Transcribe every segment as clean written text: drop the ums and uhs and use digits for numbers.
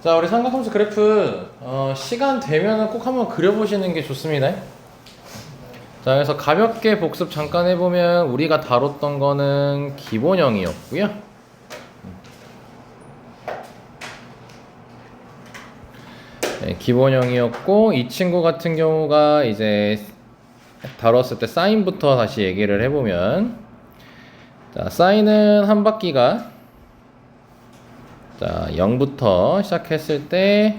자, 우리 삼각함수 그래프 시간 되면은 꼭 한번 그려보시는 게 좋습니다. 자, 그래서 가볍게 복습 잠깐 해보면 우리가 다뤘던 거는 기본형이었고요. 네, 기본형이었고 이 친구 같은 경우가 이제 다뤘을 때 사인부터 다시 얘기를 해보면, 자, 사인은 한 바퀴가, 자, 0부터 시작했을 때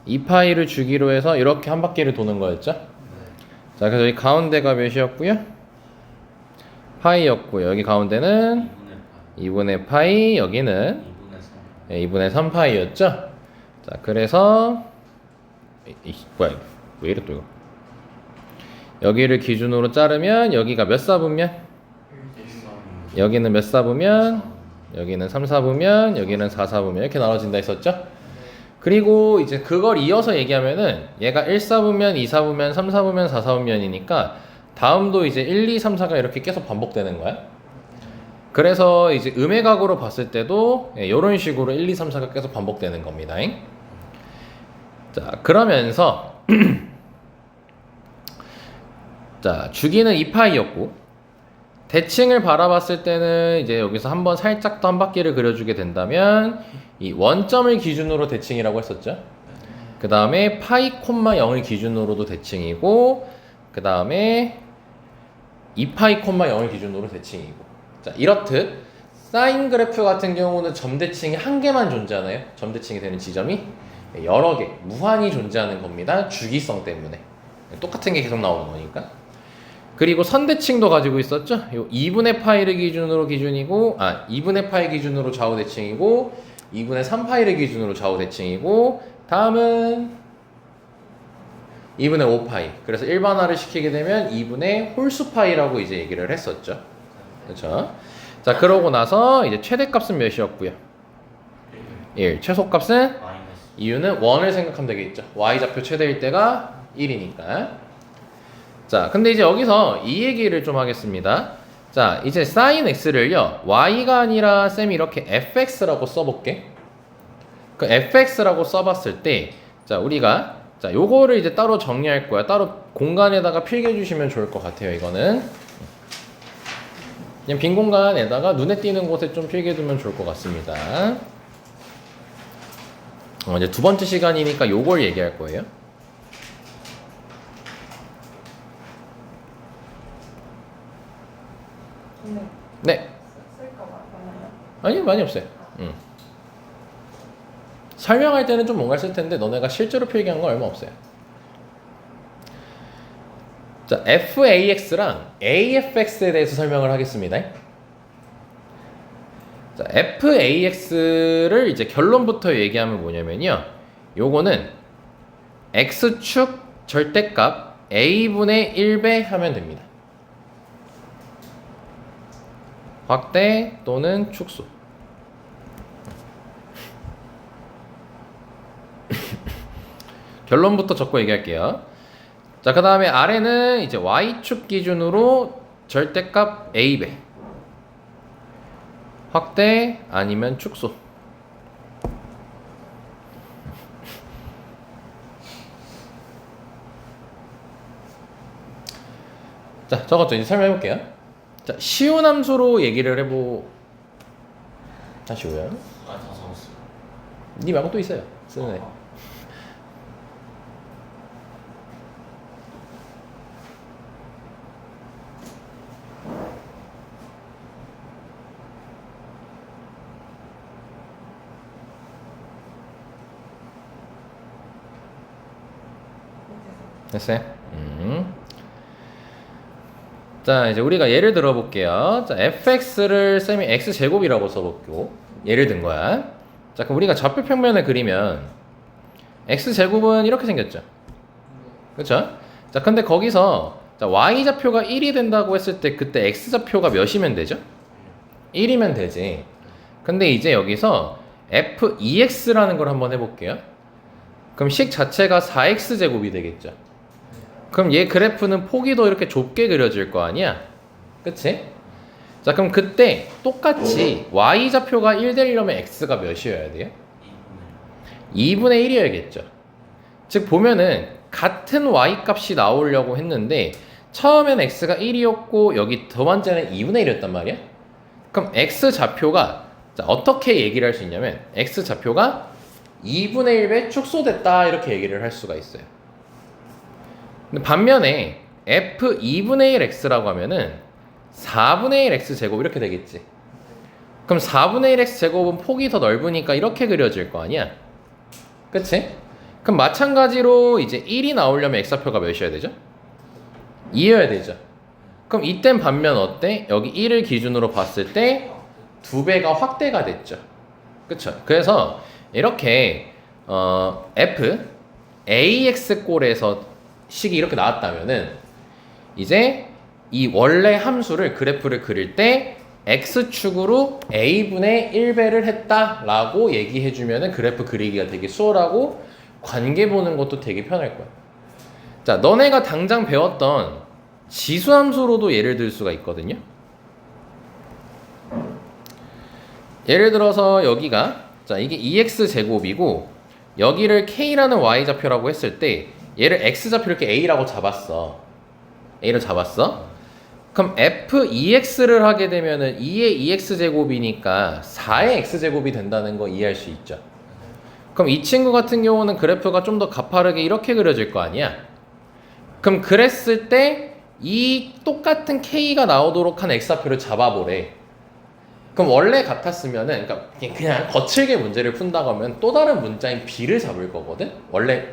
2파이를 주기로 해서 이렇게 한 바퀴를 도는 거였죠. 자, 그래서 이 가운데가 몇이었고요? 파이였고요. 여기 가운데는 2분의 파이, 여기는 2분의 3파이였죠. 자, 그래서 뭐야, 왜 이래 또 이거. 여기를 기준으로 자르면 여기가 몇 사분면? 여기는 몇 사분면? 여기는 3, 4분면, 여기는 4, 4분면 이렇게 나눠진다 했었죠? 그리고 이제 그걸 이어서 얘기하면은 얘가 1, 4분면, 2, 4분면, 3, 4분면, 4, 4분면이니까 다음도 이제 1, 2, 3, 4가 이렇게 계속 반복되는 거야. 그래서 이제 음의 각으로 봤을 때도 이런 식으로 1, 2, 3, 4가 계속 반복되는 겁니다. 자, 그러면서 자, 주기는 2파이였고 대칭을 바라봤을 때는 이제 여기서 한번 살짝 더 한 바퀴를 그려주게 된다면 이 원점을 기준으로 대칭이라고 했었죠. 그 다음에 파이 콤마 0을 기준으로도 대칭이고, 그 다음에 2파이 콤마 0을 기준으로 대칭이고. 자, 이렇듯 사인 그래프 같은 경우는 점 대칭이 한 개만 존재하나요? 점 대칭이 되는 지점이 여러 개, 무한히 존재하는 겁니다. 주기성 때문에. 똑같은 게 계속 나오는 거니까. 그리고 선대칭도 가지고 있었죠. 요 2분의 파이를 기준으로 기준이고, 2분의 파이 기준으로 좌우 대칭이고, 2분의 3파이를 기준으로 좌우 대칭이고, 다음은 2분의 5파이. 그래서 일반화를 시키게 되면 2분의 홀수 파이라고 이제 얘기를 했었죠. 그렇죠? 자, 그러고 나서 이제 최대값은 몇이었고요? 1. 최소값은? 이유는 1을 생각하면 되겠죠. y좌표 최대일 때가 1이니까. 자, 근데 이제 여기서 이 얘기를 좀 하겠습니다. 자, 이제 sin x를요, y가 아니라 쌤이 이렇게 fx라고 써볼게. 그 fx라고 써봤을 때, 자, 우리가, 자, 요거를 이제 따로 정리할 거야. 따로 공간에다가 필기해주시면 좋을 것 같아요, 이거는. 그냥 빈 공간에다가 눈에 띄는 곳에 좀 필기해두면 좋을 것 같습니다. 이제 두 번째 시간이니까 요걸 얘기할 거예요. 네. 쓸거 많아요? 아니요, 많이 없어요. 설명할 때는 좀 뭔가 쓸 텐데 너네가 실제로 필기한 건 얼마 없어요. 자, FAX랑 AFX에 대해서 설명을 하겠습니다. 자, FAX를 이제 결론부터 얘기하면 뭐냐면요, 요거는 X축 절대값 A분의 1배 하면 됩니다. 확대 또는 축소. 결론부터 적고 얘기할게요. 자, 그 다음에 아래는 이제 y축 기준으로 절대값 a배. 확대 아니면 축소. 자, 적었죠. 이제 설명해볼게요. 자, 쉬운 함수로 얘기를 다시 오요. 다 적었어요. 니 말고 또 있어요. 쓰는 애. 됐어요? 자, 이제 우리가 예를 들어 볼게요. 자, fx를 쌤이 x제곱이라고 써볼게요. 예를 든 거야. 자, 그럼 우리가 좌표 평면을 그리면 x제곱은 이렇게 생겼죠. 그렇죠? 자, 근데 거기서 자, y좌표가 1이 된다고 했을 때 그때 x좌표가 몇이면 되죠? 1이면 되지. 근데 이제 여기서 f2x라는 걸 한번 해볼게요. 그럼 식 자체가 4x제곱이 되겠죠. 그럼 얘 그래프는 폭이 더 이렇게 좁게 그려질 거 아니야? 그치? 자, 그럼 그때 똑같이 y좌표가 1 되려면 x가 몇이어야 돼요? 2분의 1이어야겠죠. 즉 보면은 같은 y 값이 나오려고 했는데 처음엔 x가 1이었고 여기 두 번째는 2분의 1이었단 말이야. 그럼 x 좌표가 자, 어떻게 얘기를 할 수 있냐면 x 좌표가 2분의 1배 축소됐다 이렇게 얘기를 할 수가 있어요. 근데 반면에 f 2분의 1 x라고 하면은 4분의 1 x 제곱 이렇게 되겠지. 그럼 4분의 1 x 제곱은 폭이 더 넓으니까 이렇게 그려질 거 아니야. 그치? 그럼 마찬가지로 이제 1이 나오려면 x좌표가 몇이어야 되죠? 2여야 되죠. 그럼 이땐 반면 어때? 여기 1을 기준으로 봤을 때 2배가 확대가 됐죠. 그쵸? 그래서 이렇게 f ax 꼴에서 식이 이렇게 나왔다면은 이제 이 원래 함수를 그래프를 그릴 때 x축으로 a분의 1배를 했다라고 얘기해주면은 그래프 그리기가 되게 수월하고 관계 보는 것도 되게 편할 거야. 자, 너네가 당장 배웠던 지수함수로도 예를 들 수가 있거든요. 예를 들어서 여기가 자 이게 2x 제곱이고 여기를 k라는 y좌표라고 했을 때 얘를 x좌표 이렇게 a라고 잡았어. a를 잡았어. 그럼 f2x를 하게 되면은 2의 2x 제곱이니까 4의 x 제곱이 된다는 거 이해할 수 있죠. 그럼 이 친구 같은 경우는 그래프가 좀 더 가파르게 이렇게 그려질 거 아니야. 그럼 그랬을 때 이 똑같은 k가 나오도록 한 x좌표를 잡아보래. 그럼 원래 같았으면은 그러니까 그냥 거칠게 문제를 푼다고 하면 또 다른 문자인 b를 잡을 거거든. 원래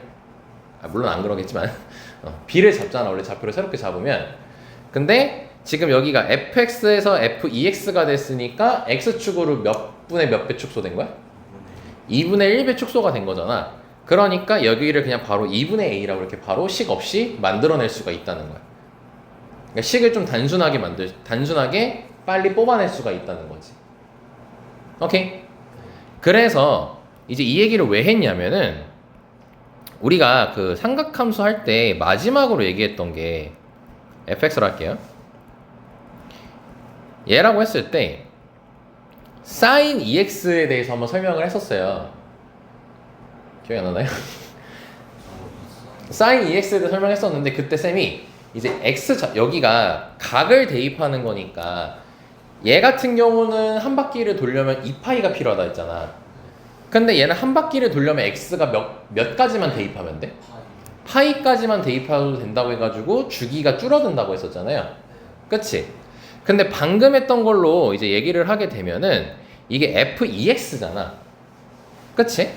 물론 안 그러겠지만 b를 잡잖아. 원래 좌표를 새롭게 잡으면. 근데 지금 여기가 fx에서 f2x가 됐으니까 x축으로 몇 분의 몇 배 축소된 거야? 2분의 1배 축소가 된 거잖아. 그러니까 여기를 그냥 바로 2분의 a라고 이렇게 바로 식 없이 만들어낼 수가 있다는 거야. 그러니까 식을 좀 단순하게 빨리 뽑아낼 수가 있다는 거지. 오케이? 그래서 이제 이 얘기를 왜 했냐면은 우리가 그 삼각함수 할 때 마지막으로 얘기했던 게 fx로 할게요. 얘라고 했을 때 sin 2x에 대해서 한번 설명을 했었어요. 기억이 안 나나요? sin 2x에 대해서 설명했었는데 그때 쌤이 이제 여기가 각을 대입하는 거니까 얘 같은 경우는 한 바퀴를 돌려면 2파이가 필요하다 했잖아. 근데 얘는 한 바퀴를 돌려면 x가 몇 가지만 대입하면 돼? 파이까지만 대입해도 된다고 해가지고 주기가 줄어든다고 했었잖아요. 그치? 근데 방금 했던 걸로 이제 얘기를 하게 되면은 이게 f2x잖아. 그치?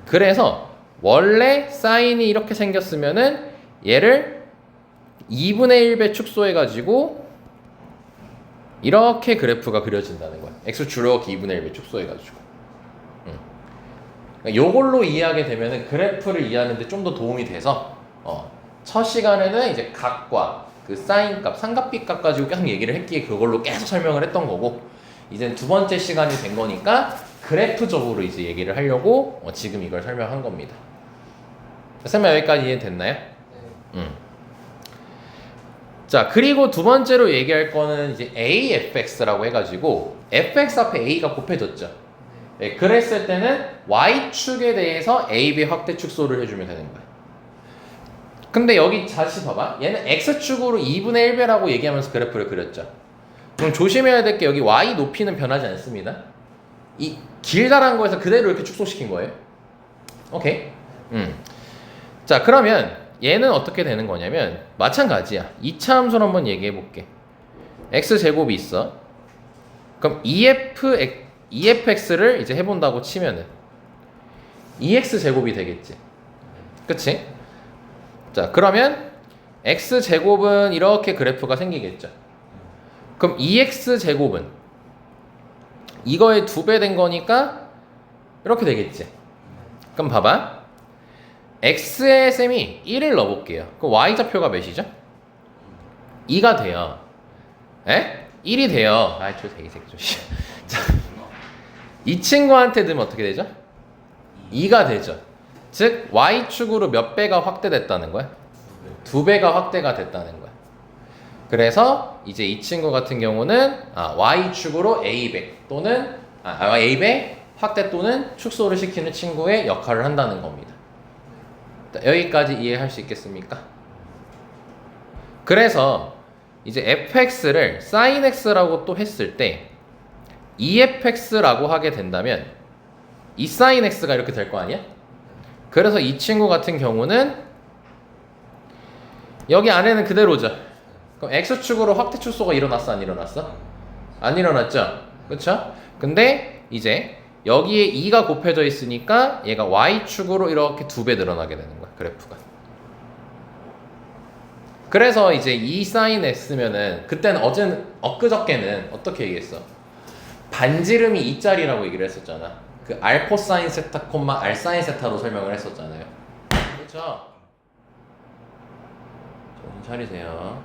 그래서 원래 사인이 이렇게 생겼으면은 얘를 2분의 1배 축소해가지고 이렇게 그래프가 그려진다는 거야. x 줄여기 2분의 1배 축소해가지고. 그러니까 요걸로 이해하게 되면은 그래프를 이해하는데 좀 더 도움이 돼서 첫 시간에는 이제 각과 그 사인 값, 삼각비 값 가지고 계속 얘기를 했기에 그걸로 계속 설명을 했던 거고 이제 두 번째 시간이 된 거니까 그래프적으로 이제 얘기를 하려고 지금 이걸 설명한 겁니다. 설명 여기까지 이해됐나요? 네. 자, 그리고 두 번째로 얘기할 거는 이제 AFX라고 해가지고 FX 앞에 A가 곱해졌죠. 네, 그랬을 때는 Y축에 대해서 AB 확대 축소를 해주면 되는 거야. 근데 여기 다시 봐봐. 얘는 X축으로 2분의 1배라고 얘기하면서 그래프를 그렸죠. 그럼 조심해야 될 게 여기 Y 높이는 변하지 않습니다. 이 길다란 거에서 그대로 이렇게 축소시킨 거예요. 오케이? 자, 그러면 얘는 어떻게 되는 거냐면 마찬가지야. 2차 함수를 한번 얘기해 볼게. x제곱이 있어. 그럼 EFX를 이제 해본다고 치면은 2x제곱이 되겠지. 그치? 자, 그러면 x제곱은 이렇게 그래프가 생기겠죠. 그럼 2x제곱은 이거의 2배 된 거니까 이렇게 되겠지. 그럼 봐봐. x에 쌤이 1을 넣어볼게요. 그럼 y좌표가 몇이죠? 2가 돼요. 에? 1이 돼요. 아, 저 되게 새끼 자, 이 친구한테 넣으면 어떻게 되죠? 2가 되죠. 즉 y축으로 몇 배가 확대됐다는 거야? 2배가 확대가 됐다는 거야. 그래서 이제 이 친구 같은 경우는 y축으로 a배 또는 a배 확대 또는 축소를 시키는 친구의 역할을 한다는 겁니다. 여기까지 이해할 수 있겠습니까? 그래서 이제 fx를 sin x라고 또 했을 때 efx라고 하게 된다면 이 sin x가 이렇게 될 거 아니야? 그래서 이 친구 같은 경우는 여기 안에는 그대로죠. 그럼 x축으로 확대 축소가 일어났어, 안 일어났어? 안 일어났죠? 그쵸? 근데 이제 여기에 2가 곱해져 있으니까 얘가 y축으로 이렇게 2배 늘어나게 되는 거야, 그래프가. 그래서 이제 이 sin x면은 그때는 엊그저께는 어떻게 얘기했어? 반지름이 2짜리라고 얘기를 했었잖아. 그 알코사인 세타 콤마 알사인 세타로 설명을 했었잖아요. 그렇죠? 정신 차리세요.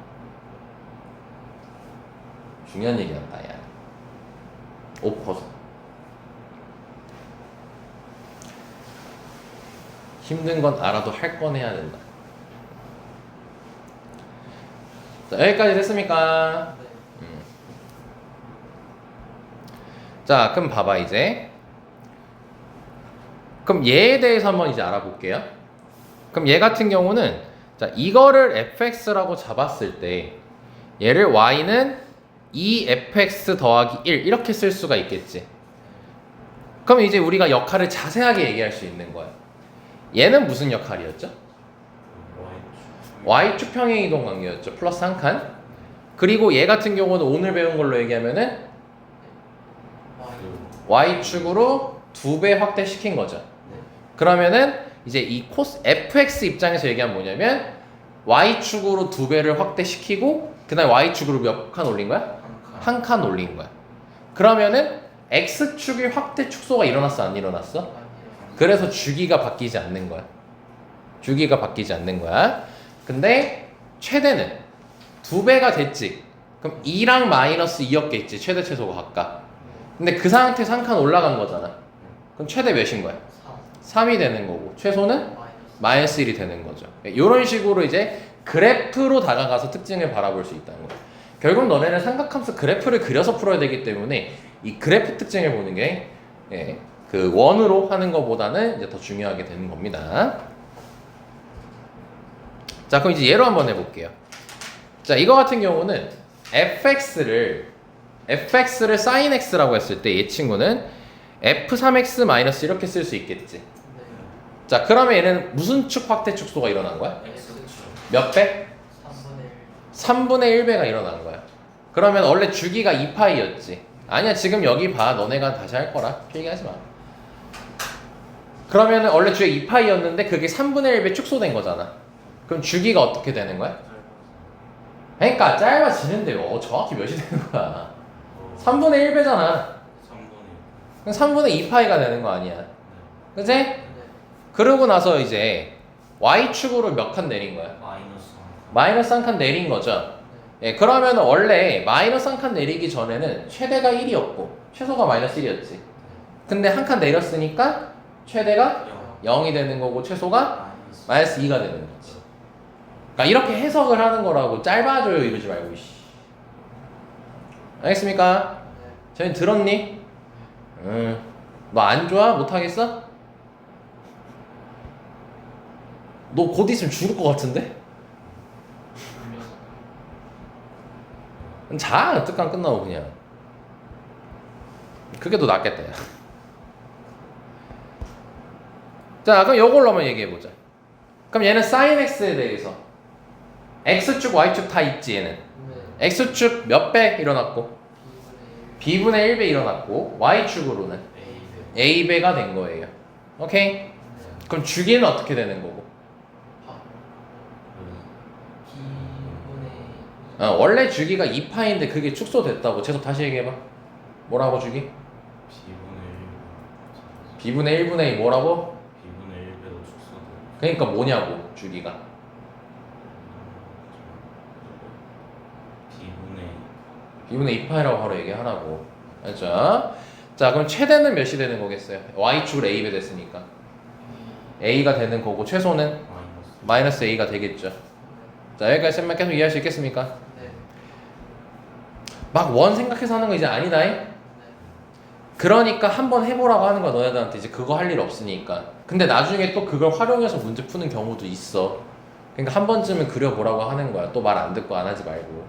중요한 얘기 한다, 야. 옷 벗어. 힘든 건 알아도 할 건 해야 된다. 자, 여기까지 됐습니까? 자, 그럼 봐봐 이제. 그럼 얘에 대해서 한번 이제 알아볼게요. 그럼 얘 같은 경우는 자, 이거를 fx라고 잡았을 때 얘를 y는 2fx 더하기 1 이렇게 쓸 수가 있겠지. 그럼 이제 우리가 역할을 자세하게 얘기할 수 있는 거야. 얘는 무슨 역할이었죠? Y축 평행 이동 관계였죠. 플러스 한 칸. 그리고 얘 같은 경우는 오늘 배운 걸로 얘기하면은 Y축으로 2배 확대시킨 거죠. 그러면은 이제 이 코스 fx 입장에서 얘기하면 뭐냐면 Y축으로 2배를 확대시키고 그 다음에 Y축으로 몇 칸 올린 거야? 한 칸 올린 거야. 그러면은 X축의 확대 축소가 일어났어, 안 일어났어? 그래서 주기가 바뀌지 않는 거야. 주기가 바뀌지 않는 거야. 근데 최대는 2배가 됐지. 그럼 2랑 마이너스 2였겠지. 최대 최소가 각각. 근데 그 상태에서 한 칸 올라간 거잖아. 그럼 최대 몇인 거야? 3이 되는 거고 최소는 마이너스 1이 되는 거죠. 이런 식으로 이제 그래프로 다가가서 특징을 바라볼 수 있다는 거야. 결국 너네는 삼각함수 그래프를 그려서 풀어야 되기 때문에 이 그래프 특징을 보는 게 그 원으로 하는 것보다는 이제 더 중요하게 되는 겁니다. 자, 그럼 이제 예로 한번 해볼게요. 자, 이거 같은 경우는 fx를 sin x라고 했을 때 이 친구는 f3x 마이너스 이렇게 쓸 수 있겠지. 자, 그러면 얘는 무슨 축 확대 축소가 일어난 거야? 몇 배? 3분의 1배가 일어난 거야. 그러면 원래 주기가 2파이였지. 아니야, 지금 여기 봐. 너네가 다시 할 거라. 필기하지 마. 그러면 원래 주기가 2파이였는데 그게 3분의 1배 축소된 거잖아. 그럼 주기가 어떻게 되는 거야? 그러니까 짧아지는데요. 정확히 몇이 되는 거야? 3분의 1배잖아. 그럼 3분의 2파이가 되는 거 아니야. 그치? 그러고 나서 이제 Y축으로 몇 칸 내린 거야? 마이너스 한 칸 내린 거죠. 예, 그러면 원래 마이너스 한 칸 내리기 전에는 최대가 1이었고 최소가 마이너스 1이었지. 근데 한 칸 내렸으니까 최대가 0이 되는 거고 최소가 마이너스 2가 되는 거지. 그러니까 이렇게 해석을 하는 거라고. 짧아져요 이러지 말고. 알겠습니까? 저희 들었니? 너 안 좋아? 못하겠어? 너 곧 있으면 죽을 것 같은데? 자, 특강 끝나고 그냥. 그게 더 낫겠다, 야. 자, 그럼 요걸로 한번 얘기해보자. 그럼 얘는 sin x에 대해서 x축, y축 다 있지, 얘는. x축 몇 배 일어났고? b분의 1배 일어났고, y축으로는 a배가 된 거예요. 오케이? 그럼 주기는 어떻게 되는 거고? 원래 주기가 2파인데 그게 축소됐다고. 계속 다시 얘기해봐. 뭐라고 주기? b분의 1분의 2 뭐라고? b분의 1배로 축소돼. 그러니까 뭐냐고 주기가. b분의 2파이라고 바로 얘기하라고. 알죠? 자, 그럼 최대는 몇이 되는 거겠어요? y축으로 a배 됐으니까 a가 되는 거고 최소는 마이너스 a가 되겠죠. 자, 여기까지 쌤만 계속 이해할 수 있겠습니까? 막 원 생각해서 하는 거 이제 아니다. 그러니까 한번 해보라고 하는 거야 너네들한테. 이제 그거 할 일 없으니까. 근데 나중에 또 그걸 활용해서 문제 푸는 경우도 있어. 그러니까 한 번쯤은 그려보라고 하는 거야. 또 말 안 듣고 안 하지 말고.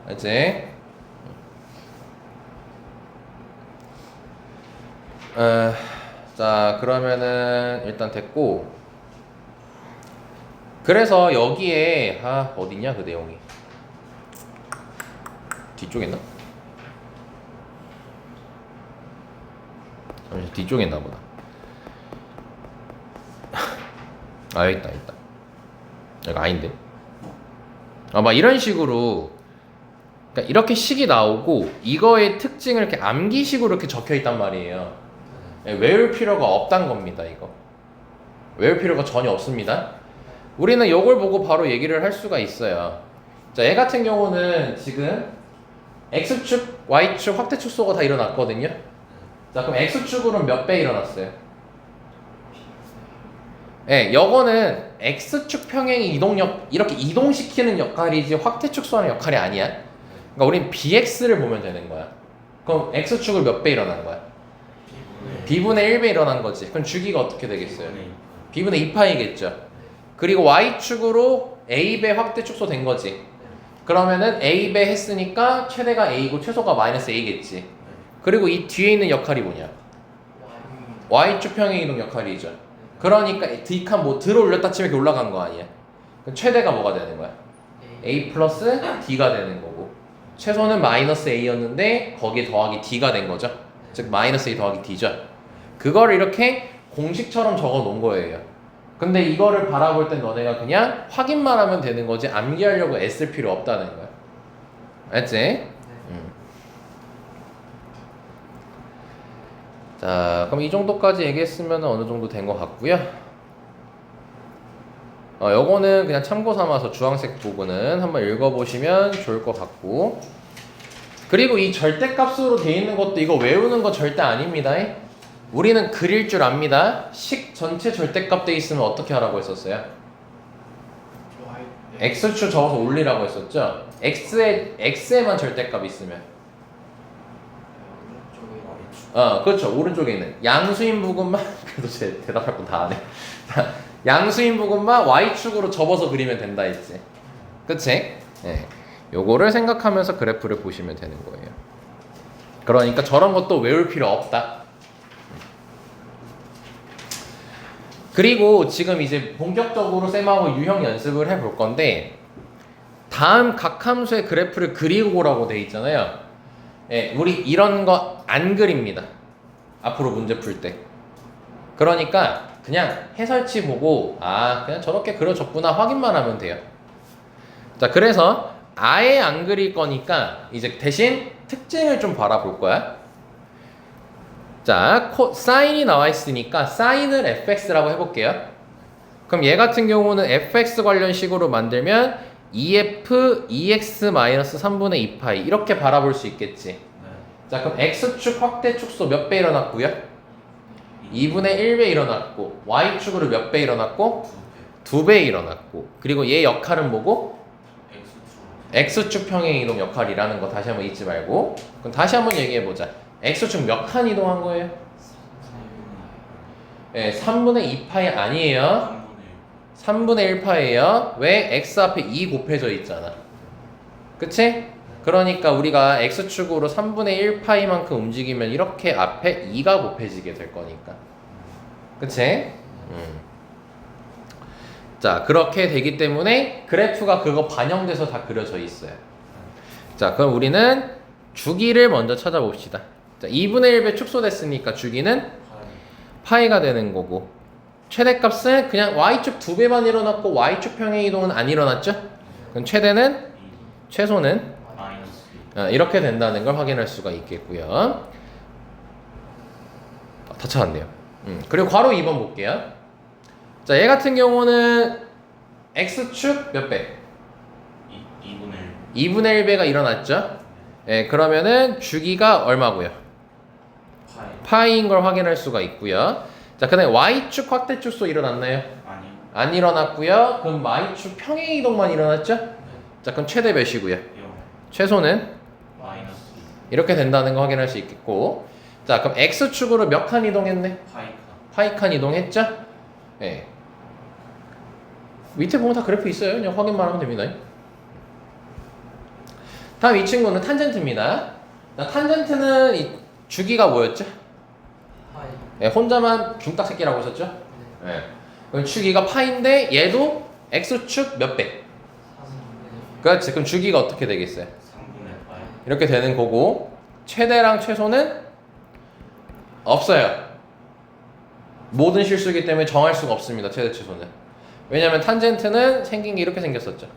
알지? 자 그러면은 일단 됐고, 그래서 여기에 어딨냐 그 내용이 뒤쪽에 있나? 잠시 뒤쪽에 있나 보다. 여기 있다. 여기 아닌데? 막 이런 식으로, 그러니까 이렇게 식이 나오고 이거의 특징을 이렇게 암기식으로 이렇게 적혀 있단 말이에요. 외울 필요가 없단 겁니다. 이거 외울 필요가 전혀 없습니다. 우리는 이걸 보고 바로 얘기를 할 수가 있어요. 자, 얘 같은 경우는 지금 x축, y축 확대 축소가 다 일어났거든요. 자, 그럼 x축으로는 몇 배 일어났어요? 요거는 x축 평행이 이동력, 이렇게 이동시키는 역할이지 확대 축소하는 역할이 아니야. 그러니까 우린 bx를 보면 되는 거야. 그럼 x축을 몇 배 일어난 거야? b분의 1배 일어난 거지. 그럼 주기가 어떻게 되겠어요? b분의 2파이겠죠. 그리고 y축으로 a배 확대 축소 된 거지. 그러면은 a배 했으니까 최대가 a고 최소가 마이너스 a겠지. 그리고 이 뒤에 있는 역할이 뭐냐? y축 평행 이동 역할이죠. 그러니까 D칸 뭐 들어 올렸다 치면 이렇게 올라간 거 아니야? 그럼 최대가 뭐가 되는 거야? a 플러스 d가 되는 거고, 최소는 마이너스 a였는데 거기에 더하기 d가 된 거죠. 즉 마이너스 a 더하기 d죠. 그거를 이렇게 공식처럼 적어 놓은 거예요. 근데 이거를 바라볼 땐 너네가 그냥 확인만 하면 되는 거지 암기하려고 애쓸 필요 없다는 거야. 알지? 자, 그럼 이 정도까지 얘기했으면 어느 정도 된 것 같고요. 요거는 그냥 참고 삼아서 주황색 부분은 한번 읽어보시면 좋을 것 같고, 그리고 이 절대값으로 돼 있는 것도 이거 외우는 거 절대 아닙니다. 우리는 그릴 줄 압니다. 식 전체 절대값 돼 있으면 어떻게 하라고 했었어요? x축 적어서 올리라고 했었죠? x에만 절대값 있으면 그렇죠. 오른쪽에 있는 양수인 부분만 그래도 제 대답할 건 다 안 해. 양수인 부분만 y축으로 접어서 그리면 된다 했지. 그치? 네. 요거를 생각하면서 그래프를 보시면 되는 거예요. 그러니까 저런 것도 외울 필요 없다. 그리고 지금 이제 본격적으로 쌤하고 유형 연습을 해볼 건데, 다음 각 함수의 그래프를 그리고 오라고 돼 있잖아요. 우리 이런 거 안 그립니다. 앞으로 문제 풀 때. 그러니까 그냥 해설치 보고 그냥 저렇게 그려졌구나 확인만 하면 돼요. 자, 그래서 아예 안 그릴 거니까 이제 대신 특징을 좀 바라볼 거야. 자, 사인이 나와 있으니까 사인을 fx라고 해볼게요. 그럼 얘 같은 경우는 fx 관련 식으로 만들면 2f 2x-3분의 2파이 이렇게 바라볼 수 있겠지. 자, 그럼 x축 확대 축소 몇 배 일어났고요? 2분의 1배 일어났고, y축으로 몇 배 일어났고? 2배 일어났고, 그리고 얘 역할은 뭐고? x축 평행 이동 역할이라는 거 다시 한번 잊지 말고. 그럼 다시 한번 얘기해보자. x축 몇 칸 이동한 거예요? 3분의 2파이 아니에요. 3분의 1파이에요. 왜? x 앞에 2 곱해져 있잖아. 그치? 그러니까 우리가 x축으로 3분의 1파이만큼 움직이면 이렇게 앞에 2가 곱해지게 될 거니까. 그치? 자, 그렇게 되기 때문에 그래프가 그거 반영돼서 다 그려져 있어요. 자, 그럼 우리는 주기를 먼저 찾아봅시다. 자, 2분의 1배 축소됐으니까 주기는 파이가 되는 거고, 최대값은 그냥 y축 2배만 일어났고 y축 평행 이동은 안 일어났죠? 그럼 최소는 이렇게 된다는 걸 확인할 수가 있겠고요. 다 찾았네요. 그리고 괄호 2번 볼게요. 자, 얘 같은 경우는 x축 몇 배? 2분의 1배가 일어났죠? 그러면은 주기가 얼마고요? 파이인 걸 확인할 수가 있고요. 자, 그 다음에 y축 확대 축소 일어났나요? 아니요. 안 일어났고요. 그럼 y축 평행 이동만 일어났죠? 자, 그럼 최대 몇이고요? 최소는? 이렇게 된다는 거 확인할 수 있겠고, 자, 그럼 x축으로 몇 칸 이동했네? 파이카. 파이칸 이동했죠? 예. 밑에 보면 다 그래프 있어요. 그냥 확인만 하면 됩니다. 다음 이 친구는 탄젠트입니다. 자, 탄젠트는 이 주기가 뭐였죠? 파이. 예, 혼자만 중딱새끼라고 했었죠? 예. 그럼 주기가 파인데 얘도 x축 몇 배? 4분의 그렇지. 그럼 주기가 어떻게 되겠어요? 3분의 파이. 이렇게 되는 거고 최대랑 최소는 없어요. 모든 실수이기 때문에 정할 수가 없습니다. 최대 최소는. 왜냐면 탄젠트는 생긴 게 이렇게 생겼었죠.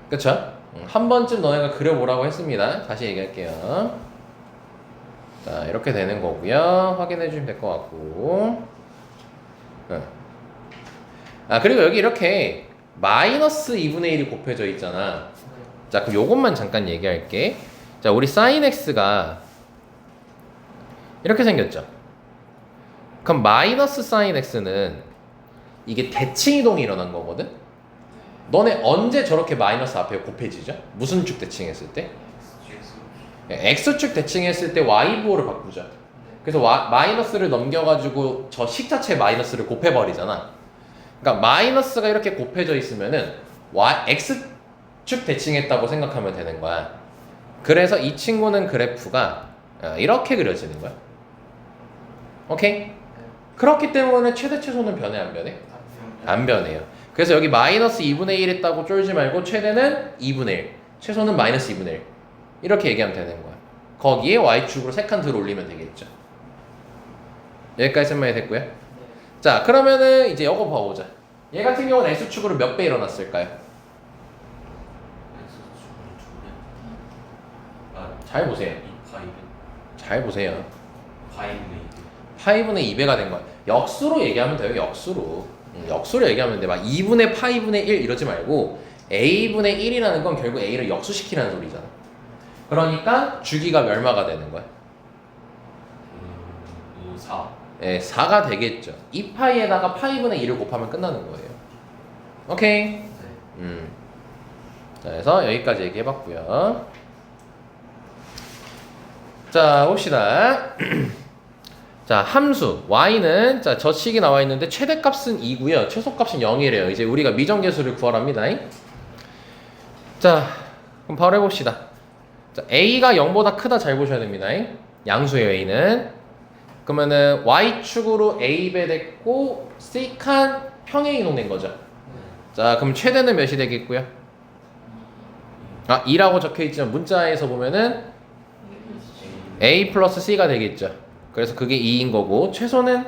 그쵸? 한 번쯤 너네가 그려보라고 했습니다. 다시 얘기할게요. 자, 이렇게 되는 거고요. 확인해 주시면 될 것 같고. 아, 그리고 여기 이렇게 마이너스 2분의 1이 곱해져 있잖아. 자, 그럼 요것만 잠깐 얘기할게. 자, 우리 sin x가 이렇게 생겼죠. 그럼 마이너스 sin x는 이게 대칭 이동이 일어난 거거든. 너네 언제 저렇게 마이너스 앞에 곱해지죠? 무슨 축 대칭했을 때? x축 대칭했을 때 y부호를 바꾸죠. 그래서 마이너스를 넘겨가지고 저 식 자체 마이너스를 곱해버리잖아. 그러니까 마이너스가 이렇게 곱해져 있으면은 x축 대칭했다고 생각하면 되는 거야. 그래서 이 친구는 그래프가 이렇게 그려지는 거야. 오케이? 그렇기 때문에 최대 최소는 변해 안 변해? 안 변해요. 그래서 여기 마이너스 2분의 1 했다고 쫄지 말고 최대는 2분의 1, 최소는 마이너스 2분의 1 이렇게 얘기하면 되는 거야. 거기에 y축으로 3칸 들어 올리면 되겠죠. 여기까지 설명이 됐고요. 자, 그러면은 이제 이거 봐보자. 얘 같은 경우는 x축으로 몇 배 일어났을까요? x축은 2배. 아, 잘 보세요. 2파이는 잘 보세요. 파이분의 파이분의 2배가 된 거야. 역수로 얘기하면 돼요. 역수로. 역수로 얘기하면 돼. 막 2분의 파이분의 1 이러지 말고 a분의 1이라는 건 결국 a를 역수시키라는 소리잖아. 그러니까 주기가 얼마가 되는 거야? 4. 예, 4가 되겠죠. 2파이에다가 파이분의 2를 곱하면 끝나는 거예요. 오케이? 자, 그래서 여기까지 얘기해봤고요. 자, 봅시다. 자, 함수 y는 자, 저 식이 나와 있는데 최대값은 2고요. 최소값은 0이래요. 이제 우리가 미정계수를 구하랍니다. 자, 그럼 바로 해봅시다. 자, a가 0보다 크다 잘 보셔야 됩니다. 양수예요, a는. 그러면은 y축으로 a배 됐고 c칸 평행 이동된 거죠. 자, 그럼 최대는 몇이 되겠고요? 아, 2라고 적혀있지만 문자에서 보면은 a 플러스 c가 되겠죠. 그래서 그게 2인 거고 최소는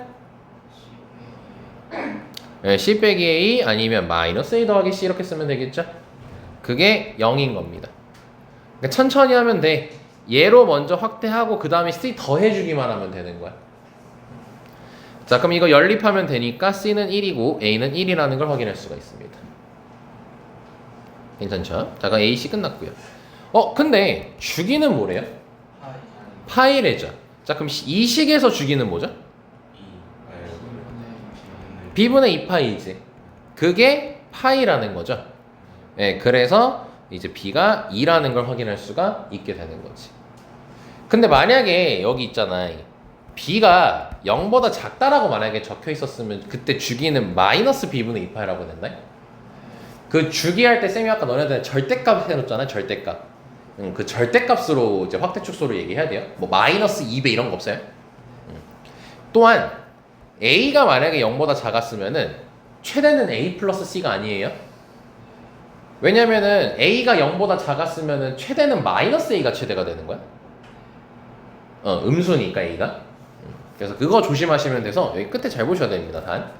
c 빼기 a 아니면 마이너스 a 더하기 c 이렇게 쓰면 되겠죠. 그게 0인 겁니다. 그러니까 천천히 하면 돼. 얘로 먼저 확대하고 그 다음에 c 더해주기만 하면 되는 거야. 자, 그럼 이거 연립하면 되니까 c는 1이고 a는 1이라는 걸 확인할 수가 있습니다. 괜찮죠? 자, 그럼 ac 끝났고요. 근데 주기는 뭐래요? 파이래죠. 자, 그럼 이 식에서 주기는 뭐죠? b분의 2파이지. 그게 파이라는 거죠. 네, 그래서 이제 b가 2라는 걸 확인할 수가 있게 되는 거지. 근데 만약에 여기 있잖아. b가 0보다 작다라고 만약에 적혀 있었으면 그때 주기는 마이너스 b분의 2파이라고 된다. 그 주기할 때 쌤이 아까 너네들 절대값 해놓잖아요. 절대값. 그 절대값으로 이제 확대축소를 얘기해야 돼요. 뭐 마이너스 2배 이런 거 없어요. 또한 a가 만약에 0보다 작았으면은 최대는 a 플러스 c가 아니에요. 왜냐면은 a가 0보다 작았으면은 최대는 마이너스 a가 최대가 되는 거야. 음수니까 a가. 그래서 그거 조심하시면 돼서 여기 끝에 잘 보셔야 됩니다. 단.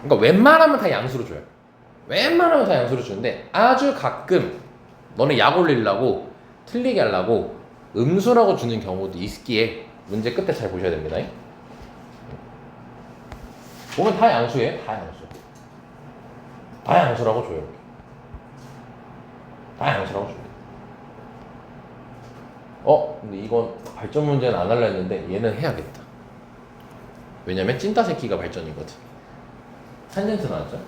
그러니까 웬만하면 다 양수로 줘요. 웬만하면 다 양수로 주는데 아주 가끔 너네 약 올리려고 틀리게 하려고 음수라고 주는 경우도 있기에 문제 끝에 잘 보셔야 됩니다. 보면 다 양수예요. 다 양수. 다 양수라고 줘요. 이렇게. 다 양수라고 줍니다. 근데 이건 발전 문제는 안 하려 했는데 얘는 해야겠다. 왜냐면 찐따 새끼가 발전이거든. 탄젠트 나왔죠?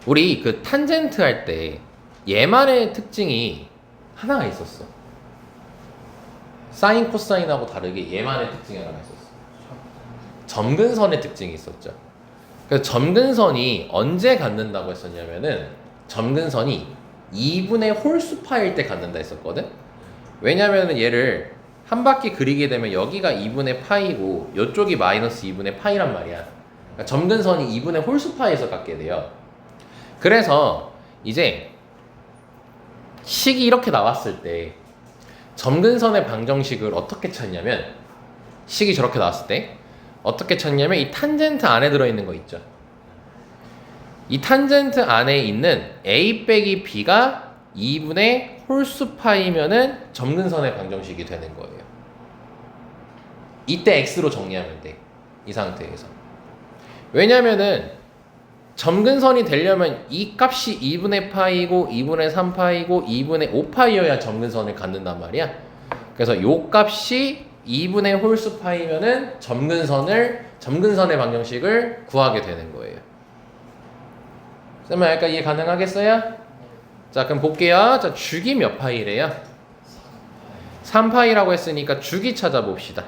우리 그 탄젠트 할 때 얘만의 특징이 하나가 있었어. 사인 코사인하고 다르게 얘만의 특징이 하나 있었어. 점근선의 특징이 있었죠. 그래서 점근선이 언제 갖는다고 했었냐면은 점근선이 2분의 홀수파일 때 갖는다 했었거든. 왜냐면은 얘를 한 바퀴 그리게 되면 여기가 2분의 파이고 이쪽이 마이너스 2분의 파이란 말이야. 그러니까 점근선이 2분의 홀수파에서 갖게 돼요. 그래서 이제 식이 이렇게 나왔을 때 점근선의 방정식을 어떻게 찾냐면 식이 저렇게 나왔을 때 어떻게 찾냐면 이 탄젠트 안에 들어있는 거 있죠. 이 탄젠트 안에 있는 a 빼기 b가 2분의 홀수파이면은 점근선의 방정식이 되는 거예요. 이때 x로 정리하면 돼. 이 상태에서. 왜냐면은 점근선이 되려면 이 값이 2분의 파이고 2분의 3파이고 2분의 5파이여야 점근선을 갖는단 말이야. 그래서 요 값이 2분의 홀수파이면은 점근선의 방정식을 구하게 되는 거예요. 쌤아, 약간 이해 가능하겠어요? 자, 그럼 볼게요. 자, 주기 몇 파이래요? 3파이라고 했으니까 주기 찾아봅시다.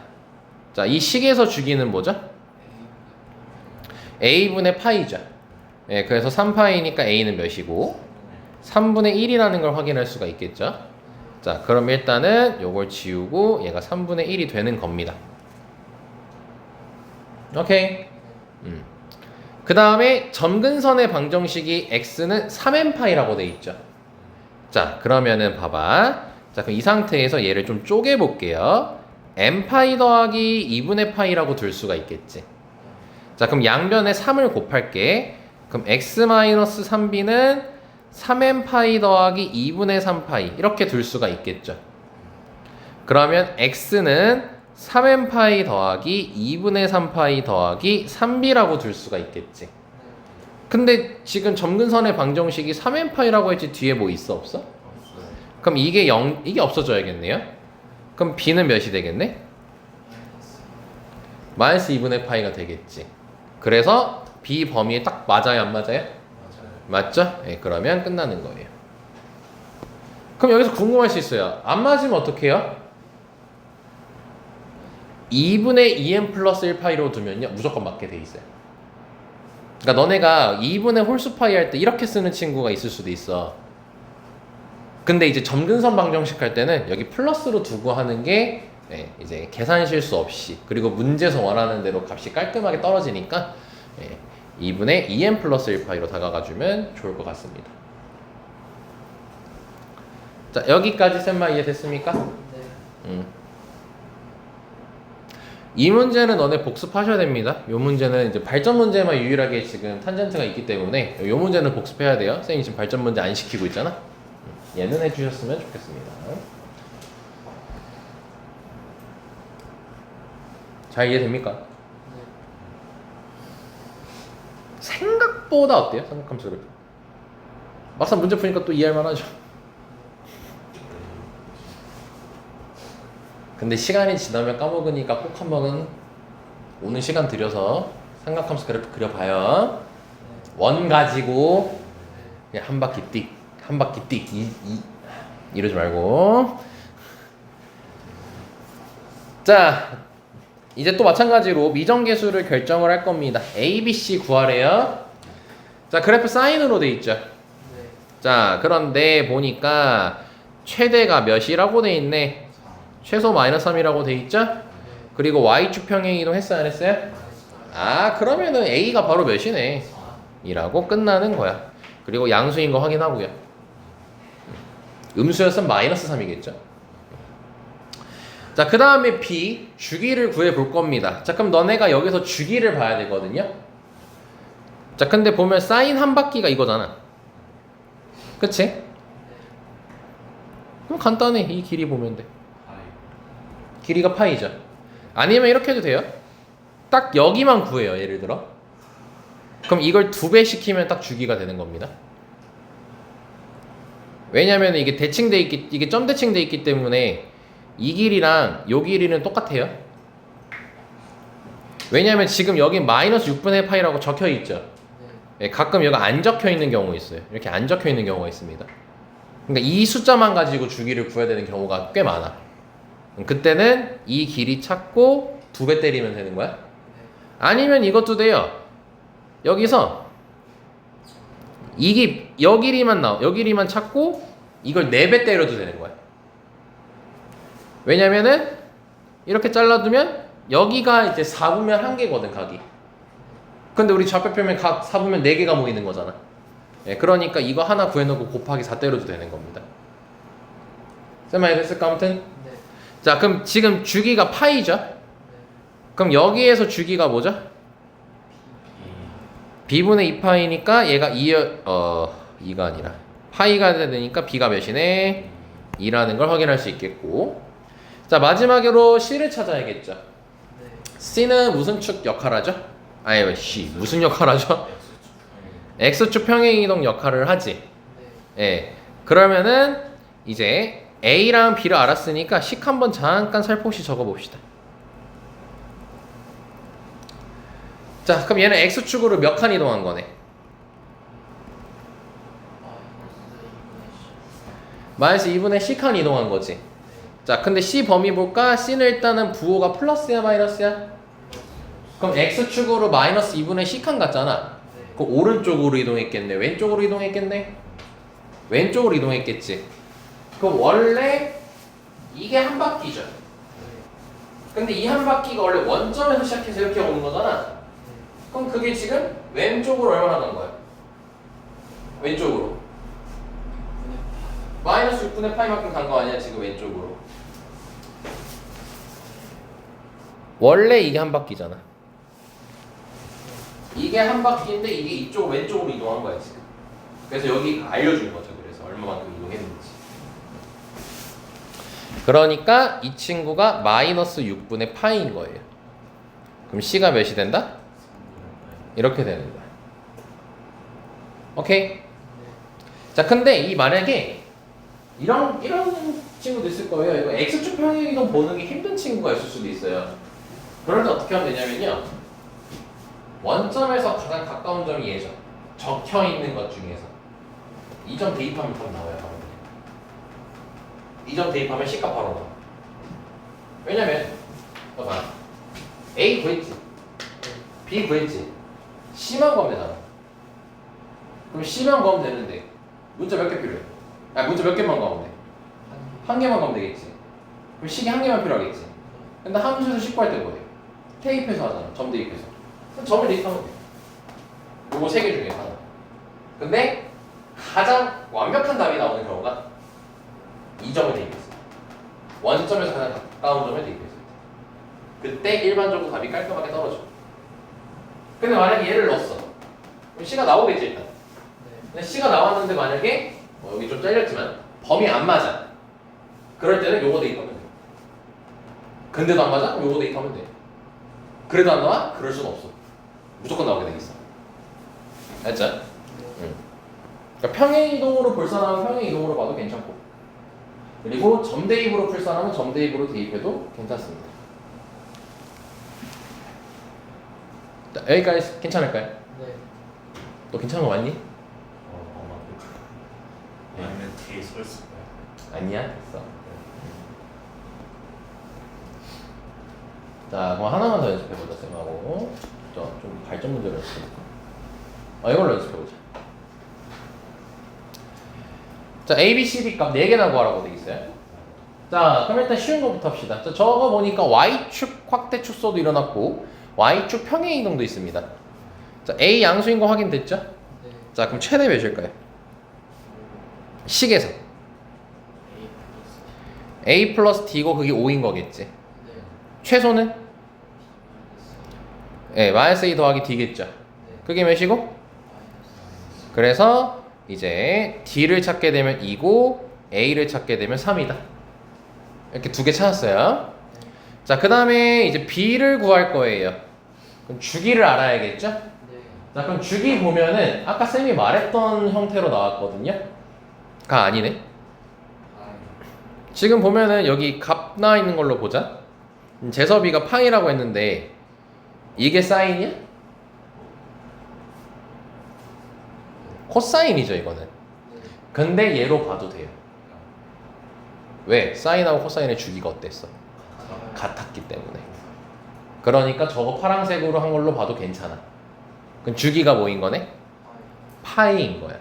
자, 이 식에서 주기는 뭐죠? a분의 파이죠. 예, 그래서 3파이니까 a는 몇이고 3분의 1이라는 걸 확인할 수가 있겠죠. 자, 그럼 일단은 요걸 지우고 얘가 3분의 1이 되는 겁니다. 오케이. 그 다음에 점근선의 방정식이 x는 3n파이라고 돼 있죠. 자, 그러면은 봐봐. 자, 그럼 이 상태에서 얘를 좀 쪼개 볼게요. n파이 더하기 2분의 파이라고 둘 수가 있겠지. 자, 그럼 양변에 3을 곱할게. 그럼 x-3b는 3n파이 더하기 2분의 3파이 이렇게 둘 수가 있겠죠. 그러면 x는 3n파이 더하기 2분의 3파이 더하기 3b라고 둘 수가 있겠지. 근데 지금 점근선의 방정식이 3n파이라고 했지 뒤에 뭐 있어 없어? 그럼 이게 없어져야겠네요. 그럼 b는 몇이 되겠네? 마이너스 2분의 파이가 되겠지. 그래서 b 범위에 딱 맞아요, 안 맞아요? 맞죠? 네, 그러면 끝나는 거예요. 그럼 여기서 궁금할 수 있어요. 안 맞으면 어떻게 해요? 2분의 2n 플러스 1파이로 두면요 무조건 맞게 돼 있어요. 그러니까 너네가 2분의 홀수파이 할 때 이렇게 쓰는 친구가 있을 수도 있어. 근데 이제 점근선 방정식 할 때는 여기 플러스로 두고 하는 게 이제 계산 실수 없이 그리고 문제에서 원하는 대로 값이 깔끔하게 떨어지니까 2분의 2n 플러스 1파이로 다가가주면 좋을 것 같습니다. 자, 여기까지 쌤마 이해됐습니까? 네. 이 문제는 너네 복습하셔야 됩니다. 이 문제는 이제 발전 문제만 유일하게 지금 탄젠트가 있기 때문에 이 문제는 복습해야 돼요. 쌤이 지금 발전 문제 안 시키고 있잖아. 얘는 해주셨으면 좋겠습니다. 잘 이해됩니까? 네. 생각보다 어때요? 삼각함수를 막상 문제 푸니까 또 이해할 만하죠. 근데 시간이 지나면 까먹으니까 꼭 한번은 오는 시간 들여서 삼각함수 그래프 그려봐요. 원 가지고 그냥 한 바퀴 띡, 한 바퀴 띡 이러지 말고. 자, 이제 또 마찬가지로 미정계수를 결정을 할 겁니다. A, B, C 구하래요. 자, 그래프 사인으로 돼 있죠. 네. 자, 그런데 보니까 최대가 몇이라고 돼 있네. 최소 마이너스 3이라고 돼 있죠? 그리고 Y축 평행 이동했어요, 안 했어요? 아, 그러면은 A가 바로 몇이네. 이라고 끝나는 거야. 그리고 양수인 거 확인하고요. 음수였으면 마이너스 3이겠죠? 자, 그 다음에 B, 주기를 구해 볼 겁니다. 자, 그럼 너네가 여기서 주기를 봐야 되거든요? 자, 근데 보면 사인 한 바퀴가 이거잖아. 그치? 그럼 간단해. 이 길이 보면 돼. 길이가 파이죠. 아니면 이렇게 해도 돼요. 딱 여기만 구해요. 예를 들어. 그럼 이걸 2배 시키면 딱 주기가 되는 겁니다. 왜냐면 이게 대칭돼 있기, 이게 점 대칭돼 있기 때문에 이 길이랑 요 길이는 똑같아요. 왜냐면 지금 여기 마이너스 6분의 파이라고 적혀 있죠. 가끔 여기 안 적혀 있는 경우 있어요. 이렇게 안 적혀 있는 경우가 있습니다. 그러니까 이 숫자만 가지고 주기를 구해야 되는 경우가 꽤 많아. 그때는 이 길이 찾고 2배 때리면 되는 거야. 아니면 이것도 돼요. 여기서 이게 여 길이만 여 길이만 찾고 이걸 4배 때려도 되는 거야. 왜냐면은 이렇게 잘라두면 여기가 이제 4분면 1개거든, 각이. 근데 우리 좌표표면 각 4분면 4개가 모이는 거잖아. 예, 그러니까 이거 하나 구해놓고 곱하기 4 때려도 되는 겁니다. 쌤아, 됐을까? 아무튼 네. 자, 그럼 지금 주기가 파이죠? 그럼 여기에서 주기가 뭐죠? b분의 2파이니까 얘가 2가 아니라 파이가 되니까 b가 몇이네? 2라는 걸 확인할 수 있겠고, 자, 마지막으로 c를 찾아야겠죠. 네. c는 무슨 축 역할하죠? 아니, c 무슨 역할하죠? x축 평행이동 역할을 하지. 네. 예. 그러면은 이제 a랑 b를 알았으니까 식 한번 잠깐 살포시 적어봅시다. 자, 그럼 얘는 x축으로 몇 칸 이동한 거네? 마이너스 2분의 c칸 이동한 거지. 자, 근데 c 범위 볼까? c는 일단은 부호가 플러스야 마이너스야? 그럼 x축으로 마이너스 2분의 c칸 같잖아. 그 오른쪽으로 이동했겠네, 왼쪽으로 이동했겠네? 왼쪽으로 이동했겠지. 그럼 원래 이게 한 바퀴죠. 근데 이 한 바퀴가 원래 원점에서 시작해서 이렇게 오는 거잖아. 그럼 그게 지금 왼쪽으로 얼마나 간 거야? 왼쪽으로 마이너스 6분의 파이만큼 간 거 아니야, 지금 왼쪽으로. 원래 이게 한 바퀴잖아. 이게 한 바퀴인데 이게 이쪽 왼쪽으로 이동한 거야, 지금. 그래서 여기 알려준 거죠. 그래서 얼마만큼 이동했는지. 그러니까 이 친구가 마이너스 6분의 파이인 거예요. 그럼 c가 몇이 된다? 이렇게 되는 거야. 오케이? 자, 근데 이 만약에 이런 친구도 있을 거예요. 이거 x축 평행이동 보는 게 힘든 친구가 있을 수도 있어요. 그럴 때 어떻게 하면 되냐면요, 원점에서 가장 가까운 점이 얘죠. 적혀 있는 것 중에서 이 점 대입하면 답 나와요. 바로. 이 점 대입하면 C값 바로 나와. 왜냐면 봐봐, A 구했지, B 구했지, C만 구하면 되잖아. 그럼 C만 구하면 되는데 문자 몇 개 필요해? 아, 문자 몇 개만 구하면 돼? 한 개만 구하면 되겠지. 그럼 C가 한 개만 필요하겠지. 근데 함수에서 식 구할 때 뭐해? 대입해서 하잖아. 점 대입해서. 그럼 점을 대입하면 돼. 요거 세 개 중에 하나. 근데 가장 완벽한 답이 나오는 경우가 이 점을 대입했어. 원점에서 가장 가까운 점을 대입했어. 그때 일반적으로 답이 깔끔하게 떨어져. 근데 만약에 얘를 넣었어. 그럼 C가 나오겠지 일단. 근데 C가 나왔는데 만약에 여기 좀 잘렸지만 범위 안 맞아. 그럴 때는 요거 대입하면 돼. 근데도 안 맞아? 그럼 요거 대입하면 돼. 그래도 안 나와? 그럴 수는 없어. 무조건 나오게 되겠어. 알죠? 응. 그러니까 평행이동으로 볼 사람은 평행이동으로 봐도 괜찮고, 그리고 점대입으로 풀 사람은 점대입으로 대입해도 괜찮습니다. 자, 여기까지 괜찮을까요? 네. 너 괜찮은 거 맞니? 아니면 뒤에 서 있을 거야. 아니야? 됐어. 자, 그럼 하나만 더 연습해보자, 쌤하고. 좀 발전 문제를 연습해볼까? 이걸로 연습해보자. 자, A, B, C, D 값 4개나 구하라고 돼 있어요. 자, 그럼 일단 쉬운 거부터 합시다. 자, 저거 보니까 Y축 확대 축소도 일어났고 Y축 평행 이동도 있습니다. 자, A 양수인 거 확인됐죠? 네. 자, 그럼 최대 몇일까요? 식에서 A 플러스 D고 그게 5인 거겠지. 네. 최소는? 마이너스 A 더하기 D겠죠. 그게 몇이고? 그래서 이제 D를 찾게 되면 2고 A를 찾게 되면 3이다. 이렇게 2개 찾았어요. 자, 그 다음에 이제 B를 구할 거예요. 그럼 주기를 알아야겠죠? 네. 자, 그럼 주기 보면은 아까 쌤이 말했던 형태로 나왔거든요. 가 아니네. 지금 보면은 여기 값 나와 있는 걸로 보자. 제곱이가 파이라고 했는데 이게 사인이야? 코사인이죠, 이거는. 근데 얘로 봐도 돼요. 왜? 사인하고 코사인의 주기가 어땠어? 같았기 때문에. 그러니까 저거 파란색으로 한 걸로 봐도 괜찮아. 그럼 주기가 뭐인 거네? 파이인 거야.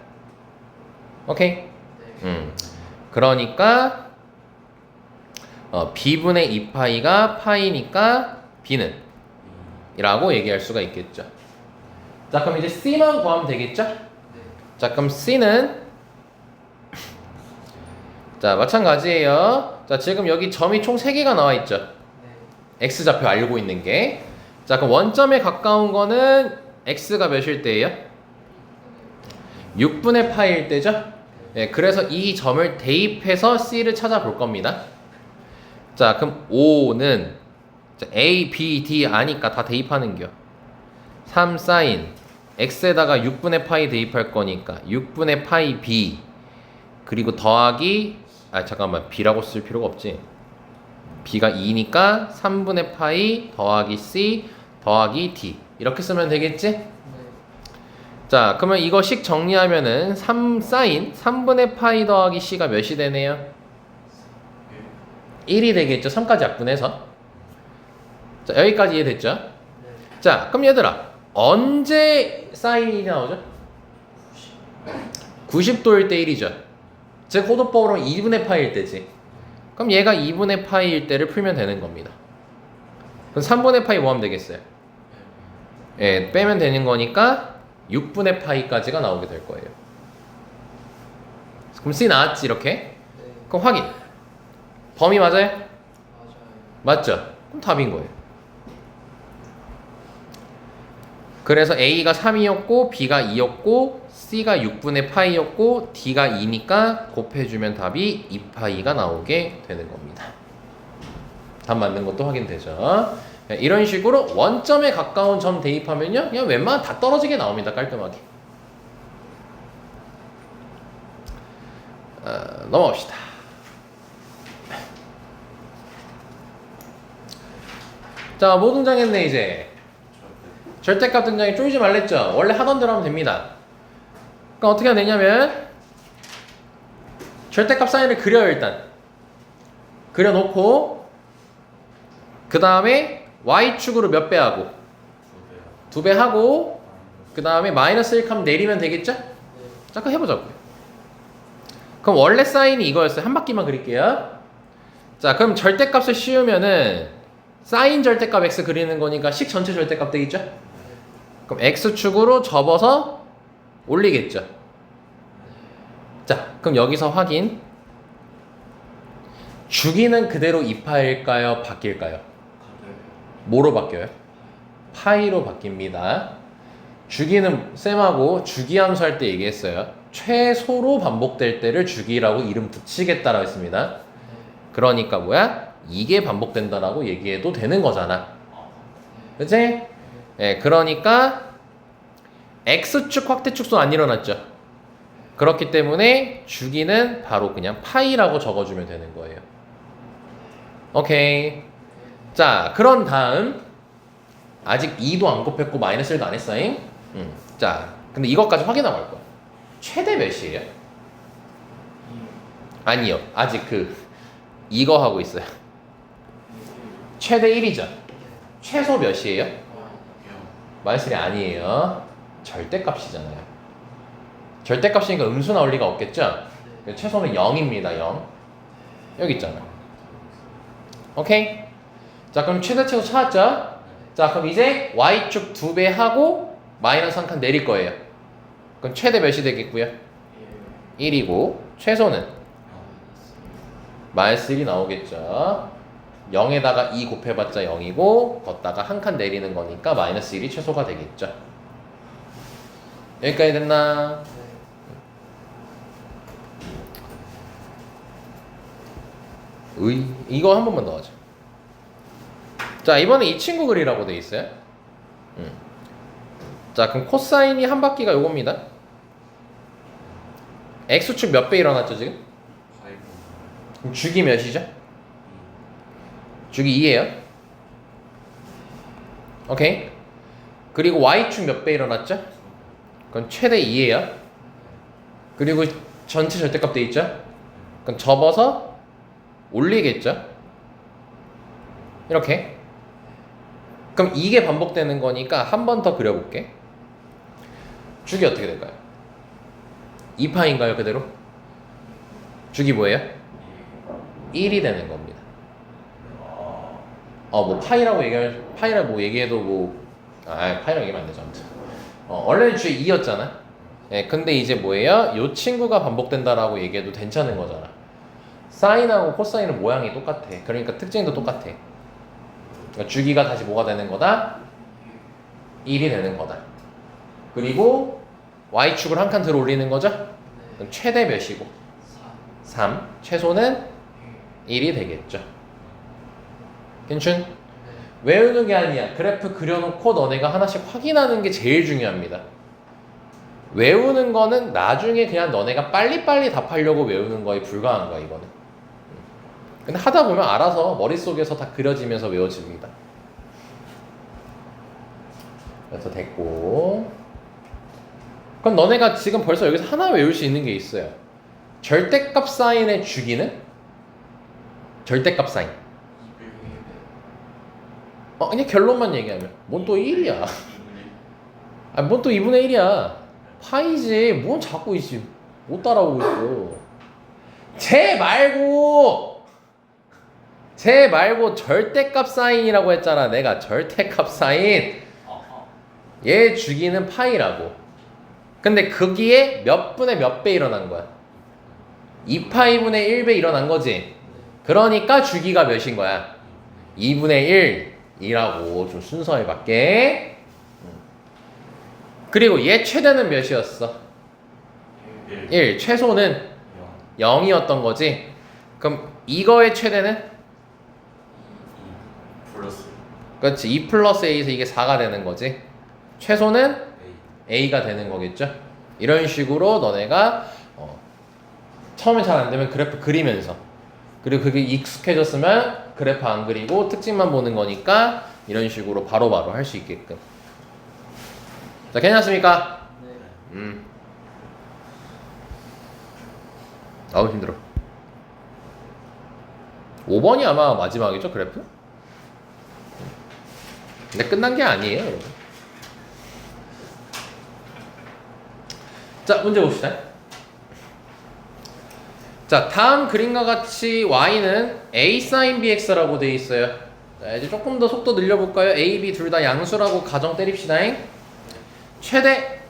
오케이? 그러니까 b분의 2파이가 파이니까 b는 이라고 얘기할 수가 있겠죠. 자, 그럼 이제 c만 구하면 되겠죠? 자, 그럼 c는 자, 마찬가지예요. 자, 지금 여기 점이 총 3개가 나와 있죠. x좌표 알고 있는 게. 자, 그럼 원점에 가까운 거는 x가 몇일 때예요? 6분의 파일 때죠? 네, 그래서 이 점을 대입해서 c를 찾아볼 겁니다. 자, 그럼 5는 a, b, d 아니까 다 대입하는겨. 3 사인 x에다가 6분의 파이 대입할 거니까 6분의 파이 b 그리고 더하기 잠깐만 b라고 쓸 필요가 없지. b가 2니까 3분의 파이 더하기 c 더하기 d 이렇게 쓰면 되겠지? 자, 그러면 이거식 정리하면은 3 사인 3분의 파이 더하기 c가 몇이 되네요? 1이 되겠죠. 3까지 약분해서. 자, 여기까지 이해됐죠? 자, 그럼 얘들아 언제 사인이 나오죠? 90도일 때 1이죠. 즉 호도법으로 2분의 파이일 때지. 그럼 얘가 2분의 파이일 때를 풀면 되는 겁니다. 그럼 3분의 파이 뭐 하면 되겠어요? 예, 빼면 되는 거니까 6분의 파이까지가 나오게 될 거예요. 그럼 C 나왔지 이렇게? 그럼 확인. 범위 맞아요? 맞죠? 그럼 답인 거예요. 그래서 A가 3이었고 B가 2였고 C가 6분의 파이였고 D가 2니까 곱해주면 답이 2파이가 나오게 되는 겁니다. 답 맞는 것도 확인되죠. 이런 식으로 원점에 가까운 점 대입하면요 그냥 웬만하면 다 떨어지게 나옵니다. 깔끔하게. 넘어갑시다. 자, 뭐 등장했네 이제. 절대값 등장이 쫄지 말랬죠. 원래 하던 대로 하면 됩니다. 그러니까 어떻게 하면 되냐면 절대값 사인을 그려요. 일단 그려놓고 그 다음에 y축으로 몇 배 하고 2배 하고 그 다음에 마이너스 1 하면 내리면 되겠죠? 잠깐 해보자고요. 그럼 원래 사인이 이거였어요. 한 바퀴만 그릴게요. 자, 그럼 절대값을 씌우면은 사인 절대값 x 그리는 거니까 식 전체 절대값 되겠죠? 그럼 x축으로 접어서 올리겠죠. 자, 그럼 여기서 확인. 주기는 그대로 2파일까요? 바뀔까요? 뭐로 바뀌어요? 파이로 바뀝니다. 주기는 쌤하고 주기함수 할 때 얘기했어요. 최소로 반복될 때를 주기라고 이름 붙이겠다라고 했습니다. 그러니까 뭐야? 이게 반복된다라고 얘기해도 되는 거잖아. 그치? 예, 그러니까 x축 확대축소 안 일어났죠. 그렇기 때문에 주기는 바로 그냥 파이라고 적어주면 되는 거예요. 오케이. 자, 그런 다음 아직 2도 안 곱했고 마이너스 1도 안 했어잉? 자, 근데 이것까지 확인하고 갈 거야. 최대 몇이에요? 아니요. 아직 이거 하고 있어요. 최대 1이죠. 최소 몇이에요? 마이너스 1이 아니에요. 절대값이잖아요. 절대값이니까 음수 나올 리가 없겠죠? 최소는 0입니다. 0. 여기 있잖아요. 오케이? 자, 그럼 최대 최소 찾았죠? 자, 그럼 이제 y축 2배 하고 마이너스 한 칸 내릴 거예요. 그럼 최대 몇이 되겠고요? 1이고 최소는 마이너스 1이 나오겠죠. 0에다가 2 곱해봤자 0이고 걷다가 한 칸 내리는 거니까 마이너스 1이 최소가 되겠죠. 여기까지 됐나? 이거 한 번만 더 하자. 자, 이번에 이 친구 그리라고 돼 있어요. 자, 그럼 코사인이 한 바퀴가 요겁니다. x축 몇 배 일어났죠 지금? 그럼 주기 몇이죠? 주기 2예요. 오케이. 그리고 y축 몇 배 일어났죠? 그건 최대 2예요. 그리고 전체 절대값 돼 있죠? 그럼 접어서 올리겠죠? 이렇게. 그럼 이게 반복되는 거니까 한 번 더 그려볼게. 주기 어떻게 될까요? 2파인가요 그대로? 주기 뭐예요? 1이 되는 겁니다. 뭐 파이라고 뭐 얘기해도 파이라고 얘기하면 안 되죠. 아무튼 원래는 주에 2였잖아. 예, 근데 이제 뭐예요? 요 친구가 반복된다라고 얘기해도 괜찮은 거잖아. 사인하고 코사인은 모양이 똑같아. 그러니까 특징도 똑같아. 그러니까 주기가 다시 뭐가 되는 거다? 1이 되는 거다. 그리고 y축을 한 칸 들어 올리는 거죠? 그럼 최대 몇이고? 3. 최소는 1이 되겠죠. 괜춘? 외우는 게 아니야. 그래프 그려놓고 너네가 하나씩 확인하는 게 제일 중요합니다. 외우는 거는 나중에 그냥 너네가 빨리빨리 답하려고 외우는 거에 불과한 거야 이거는. 근데 하다 보면 알아서 머릿속에서 다 그려지면서 외워집니다. 그래서 됐고, 그럼 너네가 지금 벌써 여기서 하나 외울 수 있는 게 있어요. 절대값 사인의 주기는? 절대값 사인. 그냥 결론만 얘기하면 뭔 또 1이야. 뭔 또 2분의 1이야. 파이지. 뭔 자꾸 이씨 못 따라오고 있어. 쟤 말고 절대값 사인이라고 했잖아. 내가 절대값 사인. 얘 주기는 파이라고. 근데 거기에 몇 분의 몇 배 일어난 거야? 2파이분의 1배 일어난 거지. 그러니까 주기가 몇인 거야? 2분의 1이라고 좀 순서에 맞게. 그리고 얘 최대는 몇이었어? 1. 최소는 0이었던 거지. 그럼 이거의 최대는? 플러스 그렇지. 2 플러스 A에서 이게 4가 되는 거지. 최소는 A가 되는 거겠죠. 이런 식으로 너네가 처음에 잘 안 되면 그래프 그리면서, 그리고 그게 익숙해졌으면 그래프 안 그리고 특징만 보는 거니까 이런 식으로 바로바로 할 수 있게끔. 자, 괜찮습니까? 네. 아우 힘들어. 5번이 아마 마지막이죠 그래프? 근데 끝난 게 아니에요 여러분. 자, 문제 봅시다. 자, 다음 그림과 같이 y는 a sin bx라고 되어 있어요. 자, 이제 조금 더 속도 늘려볼까요? a, b 둘 다 양수라고 가정 때립시다잉. 최대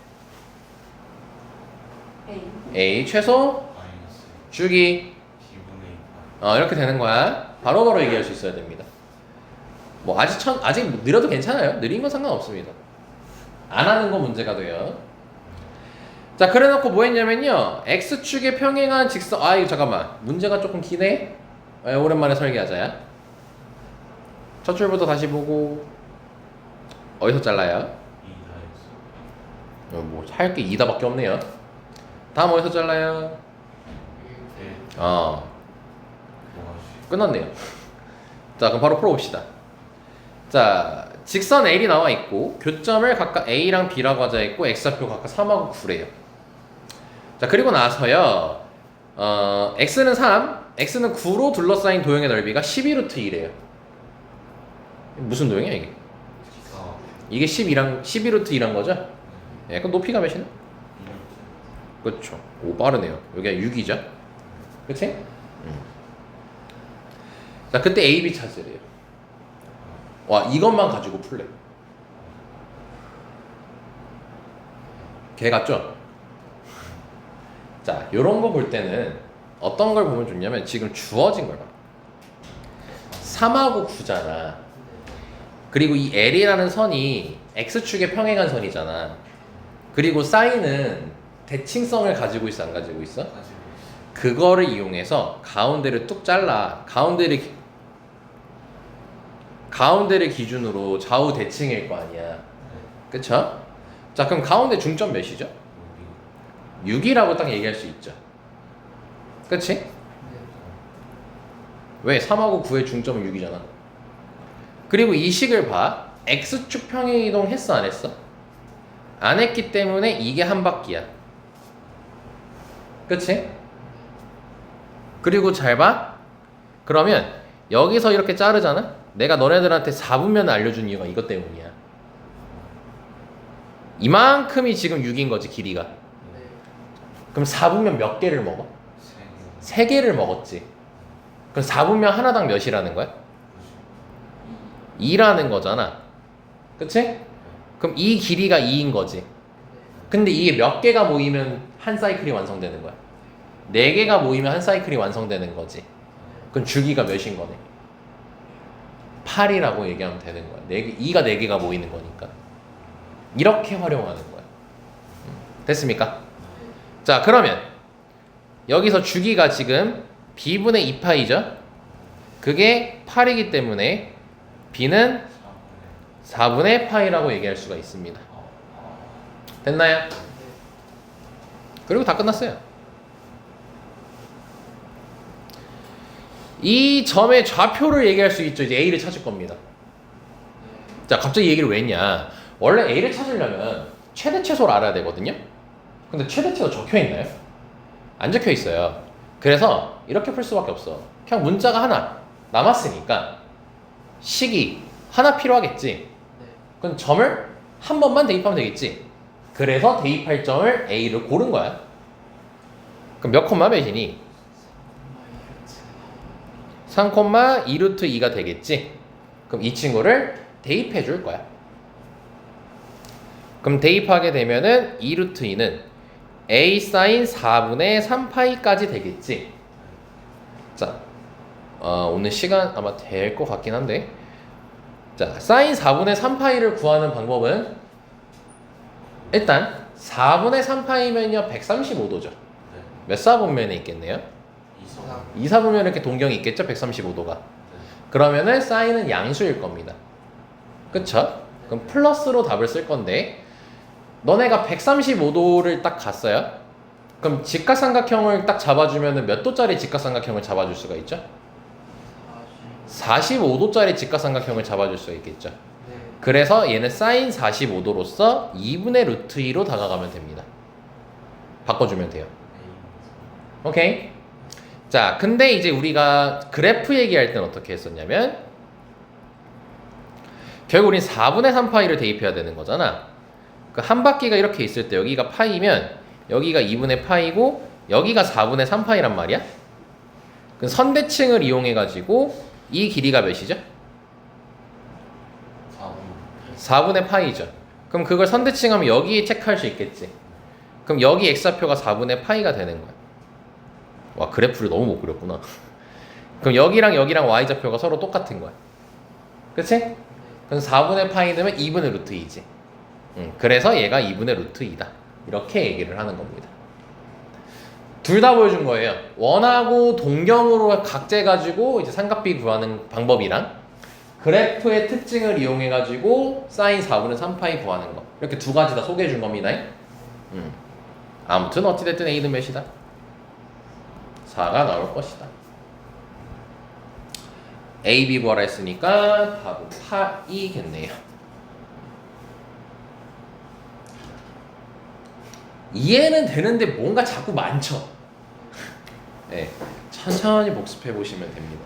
a, 최소 마이너스 주기 2분의 2 이렇게 되는 거야. 바로바로 얘기할 수 있어야 됩니다. 뭐 아직 느려도 괜찮아요. 느린 건 상관없습니다. 안 하는 거 문제가 돼요. 자, 그래놓고 뭐 했냐면요, x축에 평행한 직선. 이거 잠깐만, 문제가 조금 기네. 오랜만에 설계하자야. 첫 줄부터 다시 보고. 어디서 잘라요? 2 다이스 뭐 할 게 2다밖에 없네요. 다음 어디서 잘라요? 뭐하시 끝났네요. 자, 그럼 바로 풀어봅시다. 자, 직선 L이 나와 있고 교점을 각각 A랑 B라고 하자 했고 x좌표 각각 3하고 9래요. 자, 그리고 나서요, x는 3, x는 9로 둘러싸인 도형의 넓이가 12루트 2래요. 무슨 도형이야 이게? 이게 12루트 2란 거죠? 예, 그럼 높이가 몇이네? 그렇죠. 오, 빠르네요. 여기가 6이죠? 그치? 자, 그때 A, B 찾으래요. 와, 이것만 가지고 풀래. 개 같죠? 자, 요런 거 볼 때는 어떤 걸 보면 좋냐면 지금 주어진 걸 봐. 3하고 9잖아. 그리고 이 L이라는 선이 X축에 평행한 선이잖아. 그리고 사인은 대칭성을 가지고 있어, 안 가지고 있어? 그거를 이용해서 가운데를 뚝 잘라. 가운데를 기준으로 좌우 대칭일 거 아니야. 그쵸? 자, 그럼 가운데 중점 몇이죠? 6이라고 딱 얘기할 수 있죠. 그치? 왜? 3하고 9의 중점은 6이잖아. 그리고 이 식을 봐. X축 평행 이동 했어, 안 했어? 안 했기 때문에 이게 한 바퀴야. 그치? 그리고 잘 봐. 그러면 여기서 이렇게 자르잖아? 내가 너네들한테 4분면을 알려준 이유가 이것 때문이야. 이만큼이 지금 6인 거지, 길이가. 네. 그럼 4분면 몇 개를 먹어? 세 개. 3개를 먹었지. 그럼 4분면 하나당 몇이라는 거야? 2라는 거잖아. 그치? 그럼 이 길이가 2인 거지. 근데 이게 몇 개가 모이면 한 사이클이 완성되는 거야? 4개가 모이면 한 사이클이 완성되는 거지. 그럼 주기가 몇인 거네? 8이라고 얘기하면 되는 거야. 2가 4개가 모이는 거니까. 이렇게 활용하는 거야. 됐습니까? 자, 그러면 여기서 주기가 지금 b분의 2파이죠? 그게 8이기 때문에 b는 4분의 파이라고 얘기할 수가 있습니다. 됐나요? 그리고 다 끝났어요. 이 점의 좌표를 얘기할 수 있죠. 이제 A를 찾을 겁니다. 자, 갑자기 이 얘기를 왜 했냐? 원래 A를 찾으려면 최대 최소를 알아야 되거든요. 근데 최대 최소 적혀 있나요? 안 적혀 있어요. 그래서 이렇게 풀 수밖에 없어. 그냥 문자가 하나 남았으니까 식이 하나 필요하겠지. 네. 그럼 점을 한 번만 대입하면 되겠지. 그래서 대입할 점을 A를 고른 거야. 그럼 몇 콤마 몇이니? 3,2루트 2가 되겠지. 그럼 이 친구를 대입해 줄 거야. 그럼 대입하게 되면은 2루트 2는 A 사인 4분의 3파이까지 되겠지. 자, 오늘 시간 아마 될 것 같긴 한데, 자, 사인 4분의 3파이를 구하는 방법은 일단 4분의 3파이면요 135도죠. 네. 몇 사분면에 있겠네요? 이성. 2, 4분면에 이렇게 동경이 있겠죠? 135도가. 네. 그러면은 사인은 양수일 겁니다. 그쵸? 그럼 플러스로 답을 쓸 건데, 너네가 135도를 딱 갔어요? 그럼 직각삼각형을 딱 잡아주면은 몇 도짜리 직각삼각형을 잡아줄 수가 있죠? 45도짜리 직각삼각형을 잡아줄 수가 있겠죠. 네. 그래서 얘는 사인 45도로서 2분의 루트 2로 다가가면 됩니다. 바꿔주면 돼요. 오케이? 자, 근데 이제 우리가 그래프 얘기할 때는 어떻게 했었냐면, 결국 우린 4분의 3파이를 대입해야 되는 거잖아. 그 한 바퀴가 이렇게 있을 때 여기가 파이면 여기가 2분의 파이고 여기가 4분의 3파이란 말이야. 그 선대칭을 이용해 가지고 이 길이가 몇이죠? 4분의 파이죠. 그럼 그걸 선대칭하면 여기에 체크할 수 있겠지. 그럼 여기 x좌표가 4분의 파이가 되는 거야. 와, 그래프를 너무 못 그렸구나. 그럼 여기랑 여기랑 y좌표가 서로 똑같은 거야. 그치? 그럼 4분의 파이 되면 2분의 루트 2지. 그래서 얘가 2분의 루트 2다. 이렇게 얘기를 하는 겁니다. 둘 다 보여준 거예요. 원하고 동경으로 각재가지고 이제 삼각비 구하는 방법이랑 그래프의 특징을 이용해가지고 사인 4분의 3파이 구하는 거. 이렇게 두 가지 다 소개해 준 겁니다. 아무튼 어찌됐든 A는 몇이다? 4가 나올 것이다. A, B 구하라 했으니까 답은 8이겠네요. 이해는 되는데 뭔가 자꾸 많죠. 네, 천천히 복습해 보시면 됩니다.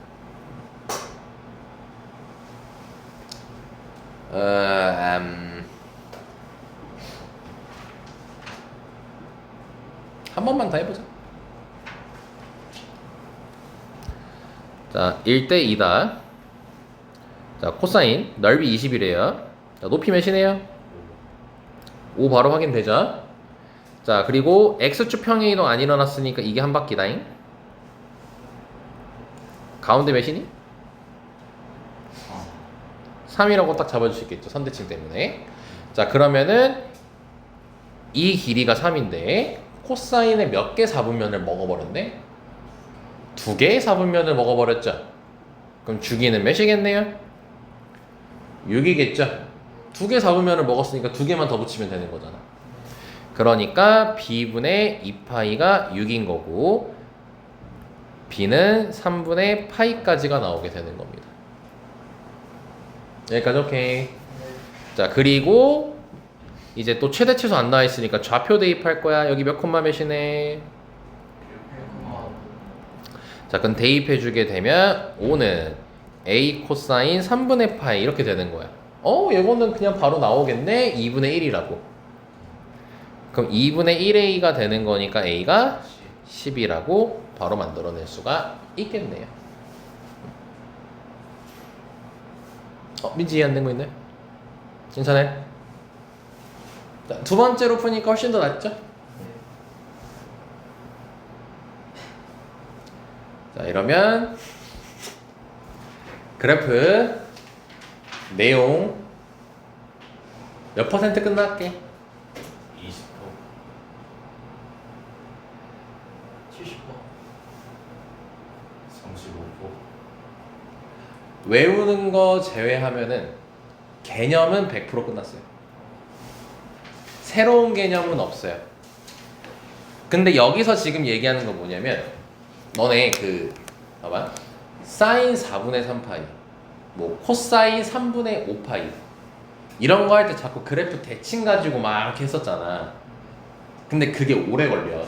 한 번만 더 해보자. 자, 1대 2다. 자, 코사인 넓이 20이래요. 자, 높이 몇이네요? 5 바로 확인되죠? 자, 그리고 x축 평행 이동 안 일어났으니까 이게 한 바퀴다잉. 가운데 몇이니? 3이라고 딱 잡아줄 수 있겠죠, 선대칭 때문에. 자, 그러면은 이 길이가 3인데 코사인의 몇 개 4분면을 먹어버렸네? 2개의 4분면을 먹어버렸죠. 그럼 주기는 몇이겠네요? 6이겠죠. 2개 4분면을 먹었으니까 2개만 더 붙이면 되는 거잖아. 그러니까 b분의 2파이가 6인 거고 b는 3분의 파이까지가 나오게 되는 겁니다. 여기까지 오케이. 자, 그리고 이제 또 최대 최소 안 나와 있으니까 좌표 대입할 거야. 여기 몇 콤마 몇이네? 자, 그럼 대입해주게 되면 5는 a 코사인 3분의 파이 이렇게 되는 거야. 이거는 그냥 바로 나오겠네. 2분의 1이라고. 그럼 2분의 1a가 되는 거니까 a가 10이라고 바로 만들어낼 수가 있겠네요. 민지 이해 안 된 거 있나요? 괜찮아요? 자, 두 번째로 푸니까 훨씬 더 낫죠? 자, 이러면 그래프 내용 몇 퍼센트 끝날게? 20%. 70%. 35%. 외우는 거 제외하면은 개념은 100% 끝났어요. 새로운 개념은 없어요. 근데 여기서 지금 얘기하는 건 뭐냐면 너네 봐봐, 사인 4분의 3파이, 뭐 코사인 3분의 5파이 이런 거 할 때 자꾸 그래프 대칭 가지고 막 이렇게 했었잖아. 근데 그게 오래 걸려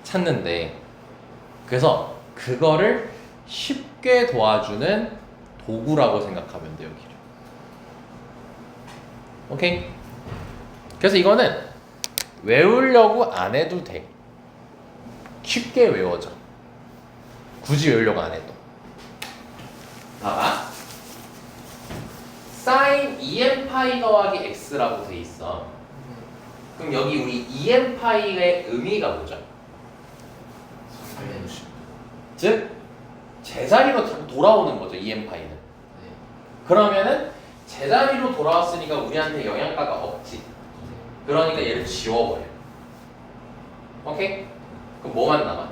찾는데. 그래서 그거를 쉽게 도와주는 도구라고 생각하면 돼, 여기를. 오케이? 그래서 이거는 외우려고 안 해도 돼. 쉽게 외워져. 굳이 외우려고 안 해도. 봐봐. 사인 2n파이 더하기 x라고 돼 있어. 그럼 여기 우리 2n파이의 의미가 뭐죠? 360. 즉 제자리로 자꾸 돌아오는 거죠, 2n파이는. 그러면은 제자리로 돌아왔으니까 우리한테 영향가가 없지. 그러니까 얘를 지워버려. 오케이? 그럼 뭐만 남아?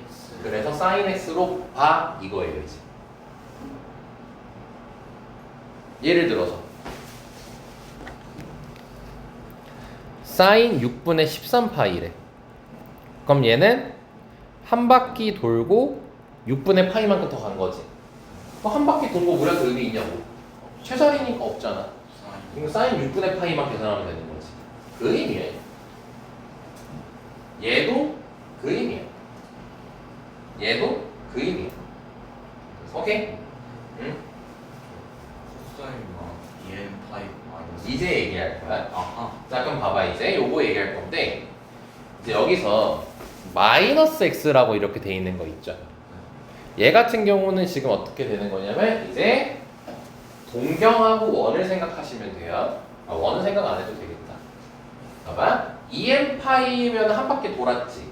X. 그래서 sin x로 봐 이거예요, 이제. 예를 들어서 sin 6분의 13파이래. 그럼 얘는 한 바퀴 돌고 6분의 파이만큼 더 간 거지. 한 바퀴 돈 거 우리한테 의미 있냐고. 최살이니까 없잖아. 그럼 sin 6분의 파이만 계산하면 되는 거지. 그 의미에 얘도 그 의미야. 얘도 그 의미야. 오케이? 응? 코사인과 2n 파이 마이너스. 이제 얘기할 거야. 아하. 자, 그럼 봐봐. 이제 요거 얘기할 건데 이제 여기서 마이너스 x라고 이렇게 돼 있는 거 있죠. 얘 같은 경우는 지금 어떻게 되는 거냐면 이제 동경하고 원을 생각하시면 돼요. 원은 생각 안 해도 되겠다. 봐봐. 2n파이면 한 바퀴 돌았지.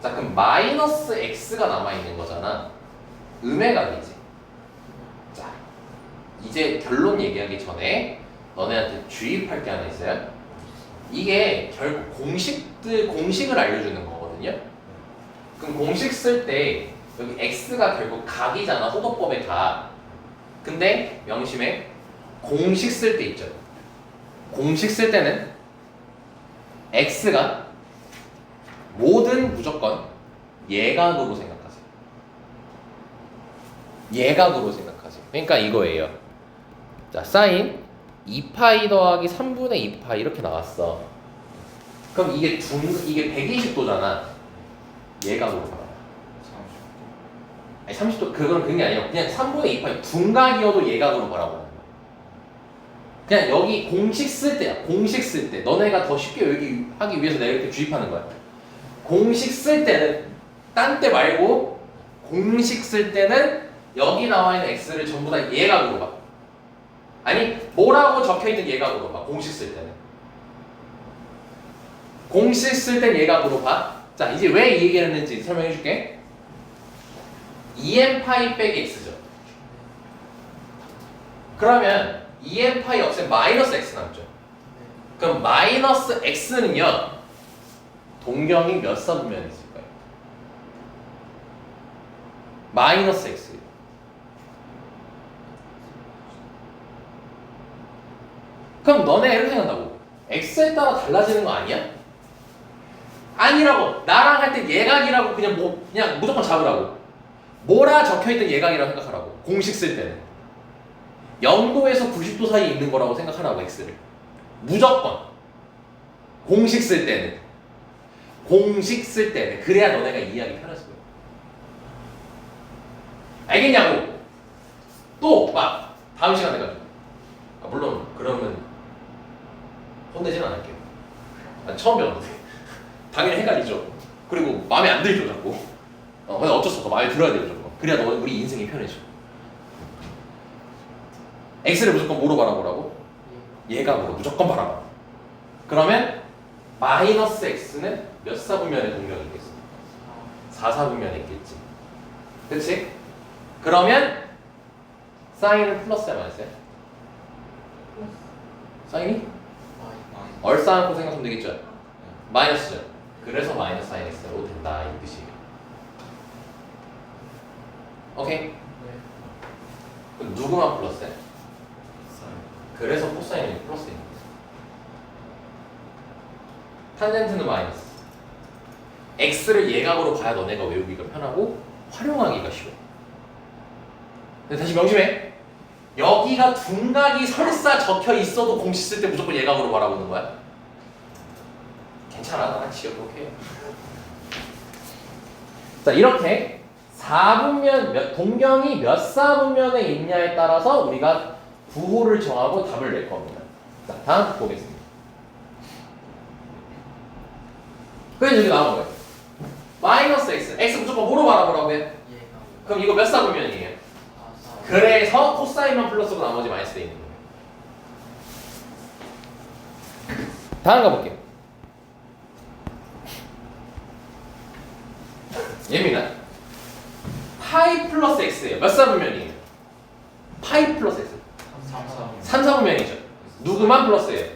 자, 그럼 마이너스 x가 남아있는 거잖아. 음해각이지. 자, 이제 결론 얘기하기 전에 너네한테 주입할 게 하나 있어요. 이게 결국 공식을 알려주는 거거든요. 그럼 공식 쓸 때 여기 x가 결국 각이잖아. 호도법의 각. 근데 명심해. 공식 쓸 때 있죠. 공식 쓸 때는 x가 뭐든 무조건 예각으로 생각하세요. 예각으로 생각하세요. 그러니까 이거예요. 자, 사인 2파이 더하기 3분의 2파이 이렇게 나왔어. 그럼 이게 120도잖아. 예각으로 봐라. 30. 아니 30도 그건 그게 아니라 그냥 3분의 2파이 둔각이어도 예각으로 보라고. 그냥 여기 공식 쓸 때야. 공식 쓸 때 너네가 더 쉽게 여기 하기 위해서 내가 이렇게 주입하는 거야. 공식 쓸 때는 딴 때 말고 공식 쓸 때는 여기 나와 있는 x를 전부 다 예각으로 봐. 아니 뭐라고 적혀있는 예각으로 봐. 공식 쓸 때는. 공식 쓸 땐 예각으로 봐. 자, 이제 왜 이 얘기를 했는지 설명해 줄게. 2n파이 빼기 x죠. 그러면 2n파이 없애면 마이너스 x 남죠. 그럼 마이너스 x는요. 동경이 몇 사분면이 있을까요? 마이너스 x. 그럼 너네 이렇게 생각한다고. x에 따라 달라지는 거 아니야? 아니라고. 나랑 할 때 예각이라고 그냥 무조건 잡으라고. 뭐라 적혀있던 예각이라고 생각하라고. 공식 쓸 때는 0도에서 90도 사이에 있는 거라고 생각하라고. x를 무조건 공식 쓸 때는. 공식 쓸 때는. 그래야 너네가 이해하기 편해서 그래. 알겠냐고. 또 막 다음 시간 돼가지고. 물론 그러면 혼내진 않을게요. 처음 배웠는데 당연히 헷갈리죠. 그리고 마음에 안 들죠 자꾸. 근데 어쩔 수 없어. 마음에 들어야 돼요 무조건. 그래야 우리 인생이 편해져. x를 무조건 뭐로 바라보라고? 예각으로 무조건 바라봐. 그러면 마이너스 x는 몇 사분면의 동력이 있겠어? 4사분면에 있겠지. 그치? 그러면 사인은 플러스야 마이너스야? 사인이? 마이. 얼싸안고 생각하면 되겠죠? 마이너스죠. 그래서 마이너스 사인 x로 된다 이 뜻이에요. 오케이? 네. 그럼 누구만 플러스야? 그래서 코사인이 플러스인 거예요. 탄젠트는 마이너스. x를 예각으로 봐야 너네가 외우기가 편하고 활용하기가 쉬워. 근데 다시 명심해. 여기가 둔각이 설사 적혀 있어도 공식 쓸 때 무조건 예각으로 바라보는 거야. 괜찮아, 나랑 지가 그렇게 해요. 자, 이렇게 4분면, 동경이 몇 사분면에 있냐에 따라서 우리가 부호를 정하고 답을 낼 겁니다. 자, 다음 보겠습니다. 그래서 여기 나온 거예요. 마이너스 x. x 무조건 뭐로 바라보라고 해? 얘가. 그럼 이거 몇 사분면이에요? 4. 그래서 코사인만 플러스고 나머지 마이너스 돼 있는 거예요. 다음 가볼게요. 얘입니다. 파이 플러스 x예요. 몇 사분면이에요? 파이 플러스 x. 3사분면이죠. 누구만 플러스예요?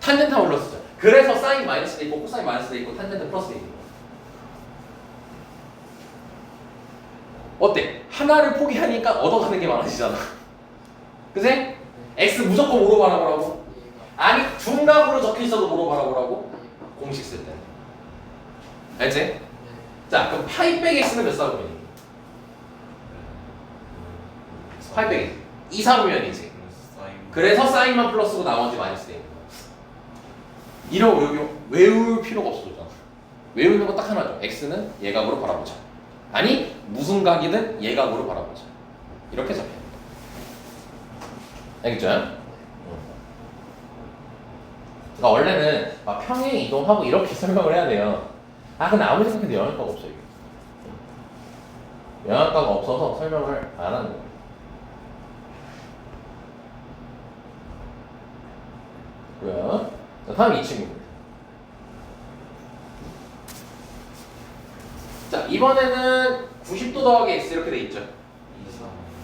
탄젠트만 플러스죠. 그래서 사인 마이너스 돼 있고 코사인 마이너스 돼 있고 탄젠트 플러스 돼 있는 거예요. 어때? 하나를 포기하니까 얻어가는 게 많아지잖아. 그치? x 무조건 뭐로 바라보라고? 아니 둔각으로 적혀 있어도 뭐로 바라보라고? 공식 쓸 때는. 알지? 네. 자 그럼 파이 빼기 x는 몇 사분면이에요? 파이 빼기 2사분면이지. 그래서 사인만 플러스고 나머지 마이너스 돼 있는 거야. 이런 외울 필요가 없어졌잖아. 외우는 거 딱 하나죠. x는 예각으로 바라보자. 아니 무슨 각이든 예각으로 바라보자. 이렇게 잡혀. 알겠죠? 그러니까 원래는 막 평행 이동하고 이렇게 설명을 해야 돼요. 근데 아무리 생각해도 영향가가 없어요. 이게. 영향가가 없어서 설명을 안 하는 거예요. 그래요. 자, 다음 이 친구입니다. 자, 이번에는 90도 더하기 x 이렇게 돼 있죠.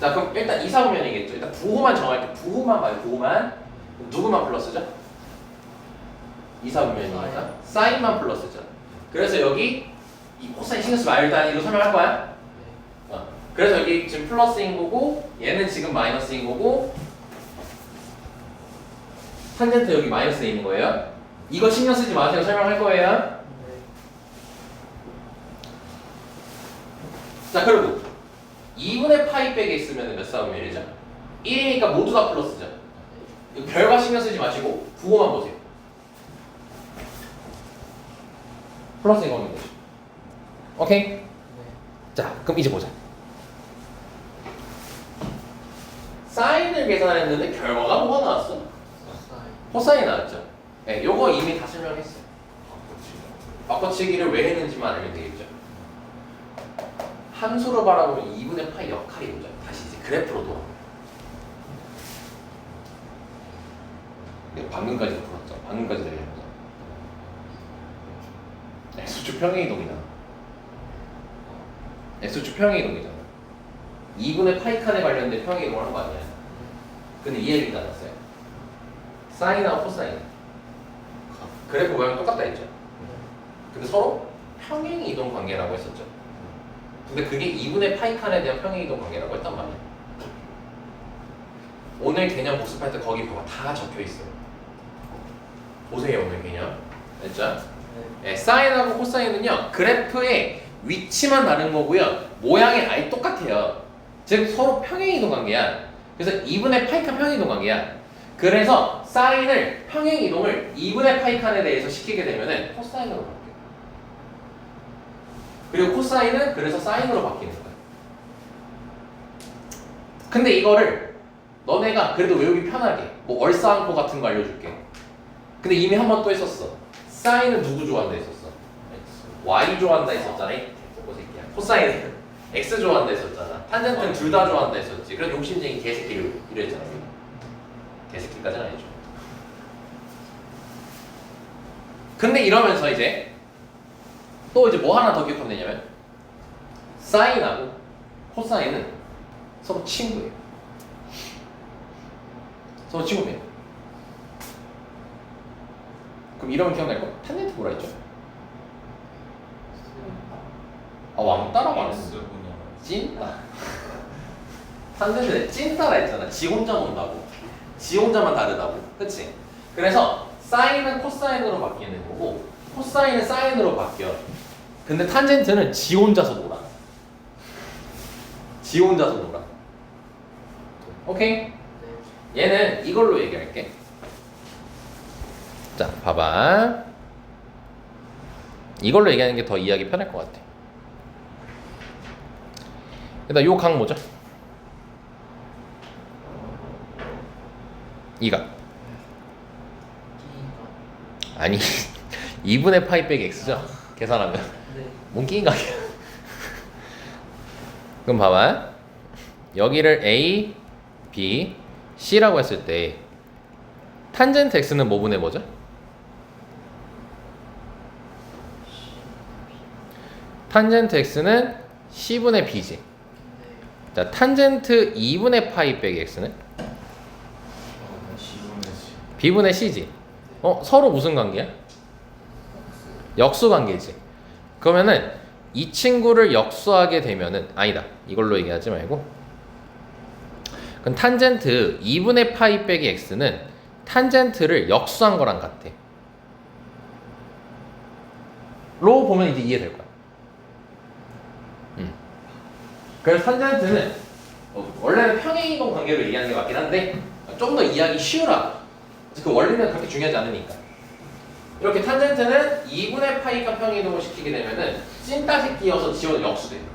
자, 그럼 일단 2사분면이겠죠. 일단 부호만 정할게요. 부호만 봐요. 부호만. 누구만 플러스죠? 2사분면이니까 사인만 플러스죠. 그래서 여기 이 코사인 신경 쓰지 마요. 일단 이거 설명할 거야. 그래서 여기 지금 플러스인 거고 얘는 지금 마이너스인 거고 탄젠트 여기 마이너스에 있는 거예요. 이거 신경 쓰지 마세요. 설명할 거예요. 자, 그리고 2분의 파이 빼기 있으면 몇 사분면이죠? 1이니까 모두 다 플러스죠. 이거 별과 신경 쓰지 마시고 부호만 보세요. 플러스인 거면 되죠. 오케이? 네. 자, 그럼 이제 보자. 사인을 계산했는데 결과가 뭐가 나왔어? 사인. 코사인이 나왔죠. 네, 요거 이미 다 설명했어요. 바꿔치기를 왜 했는지만 알면 되겠죠. 함수로 바라보면 2분의 파이 역할이 오죠. 다시 이제 그래프로 돌아. 방금까지도 풀었죠. 방금까지 얘기했죠. X축 평행이동이다. X축 평행이동이잖아. 2분의 파이 칸에 관련된 평행이동을 한 거 아니야. 근데 이 얘기가 나왔어요. 사인하고 코사인. 그래프 모양 똑같다 했죠. 근데 서로 평행이동 관계라고 했었죠. 근데 그게 2분의 파이 칸에 대한 평행이동 관계라고 했단 말이야. 오늘 개념 복습할 때 거기 봐봐. 다 적혀 있어요. 보세요 오늘 개념. 됐죠? 네, 사인하고 코사인은요 그래프의 위치만 다른 거고요 모양이 아예 똑같아요. 즉 서로 평행이동 관계야. 그래서 2분의 파이칸 평행이동 관계야. 그래서 사인을 평행이동을 2분의 파이칸에 대해서 시키게 되면은 코사인으로 바뀌어요. 그리고 코사인은 그래서 사인으로 바뀌는 거야. 근데 이거를 너네가 그래도 외우기 편하게 뭐 얼싸안고 같은 거 알려줄게. 근데 이미 한 번 또 했었어. 사인은 누구 좋아한다 했었어? Y 좋아한다 했었잖아. 이 새끼야. 코사인은 X 좋아한다 했었잖아. 탄젠트는 둘 다 좋아한다 했었지. 그래서 욕심쟁이 개새끼를 이랬잖아. 개새끼까지는 아니죠. 근데 이러면서 이제 또 이제 뭐 하나 더 기억하면 되냐면 사인하고 코사인은 서로 친구예요. 서로 친구예요. 그럼 이러면 기억날 거? 탄젠트 뭐라 했죠? 아 왕따라고 안 했어. 찐따. 탄젠트는 찐따라 했잖아. 지 혼자 논다고. 지 혼자만 다르다고. 그치? 그래서 사인은 코사인으로 바뀌는 거고 코사인은 사인으로 바뀌어. 근데 탄젠트는 지 혼자서 놀아. 지 혼자서 놀아. 오케이? 얘는 이걸로 얘기할게. 자, 봐봐. 이걸로 얘기하는 게 더 이해하기 편할 것 같아. 일단 요 각 뭐죠? 이 각. 아니 2분의 파이 빼기 x죠? 계산하면 네. 뭔 끼인 각이야. 그럼 봐봐. 여기를 A, B, C라고 했을 때 탄젠트 x는 뭐분의 뭐죠? 탄젠트 x는 C분의 B지. 네. 자, 탄젠트 2분의 파이 빼기 x는 B분의 C지. 서로 무슨 관계야? 역수 관계지. 그러면은 이 친구를 역수하게 되면은 아니다. 이걸로 얘기하지 말고. 그럼 탄젠트 2분의 파이 빼기 x는 탄젠트를 역수한 거랑 같아. 로 보면 이제 이해될 거야. 그래서 탄젠트는 원래는 평행이동 관계로 얘기하는 게 맞긴 한데 좀 더 이해하기 쉬우라. 그 원리는 그렇게 중요하지 않으니까. 이렇게 탄젠트는 2분의 파이가 평행이동을 시키게 되면은 찐따시 끼어서 지워서 역수돼 이렇게.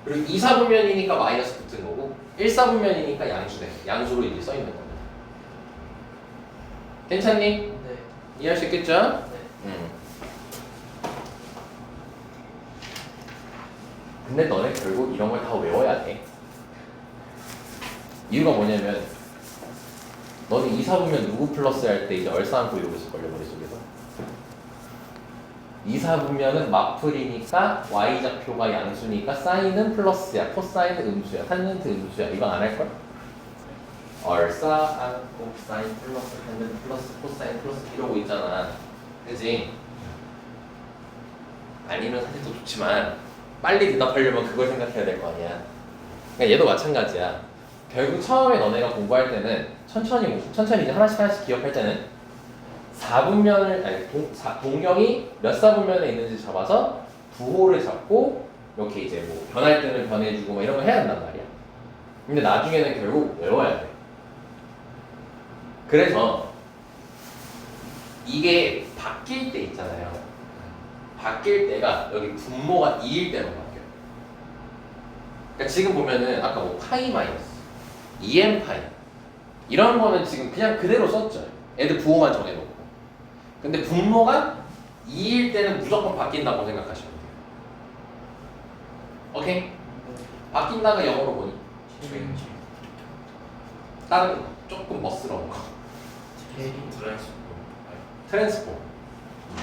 그리고 2사분면이니까 마이너스 붙은 거고 1사분면이니까 양수돼. 양수로 이제 써 있는 겁니다. 괜찮니? 네. 이해할 수 있겠죠? 네. 근데 너네 결국 이런 걸 다 외워야 돼. 이유가 뭐냐면 너는 2사분면 누구 플러스 할 때 이제 얼싸안고 이러고 있을걸요 머릿속에서. 2사분면은 마플이니까 y좌표가 양수니까 사인은 플러스야, 코사인은 음수야, 탄젠트 음수야. 이거 안 할걸? 얼싸안고 사인 플러스 탄젠트 플러스 코사인 플러스 이러고 있잖아. 그지? 아니면 사실 더 좋지만 빨리 대답하려면 그걸 생각해야 될 거 아니야. 그러니까 얘도 마찬가지야. 결국 처음에 너네가 공부할 때는 천천히 이제 하나씩 기억할 때는 4분면을 아니 동경이 몇 사분면에 있는지 잡아서 부호를 잡고 이렇게 이제 뭐 변할 때는 변해주고 뭐 이런 거 해야 된단 말이야. 근데 나중에는 결국 외워야 돼. 그래서 이게 바뀔 때 있잖아요. 바뀔 때가 여기 분모가 2일 때만 바뀌어요. 그러니까 지금 보면은 아까 뭐 파이 마이너스 2n 파이 이런 거는 지금 그냥 그대로 썼죠. 애들 부호만 정해놓고. 근데 분모가 2일 때는 무조건 바뀐다고 생각하시면 돼요. 오케이? 바뀐다가 영어로 뭐니? 체인지. 다른 거 조금 멋스러운 거. 트랜스폼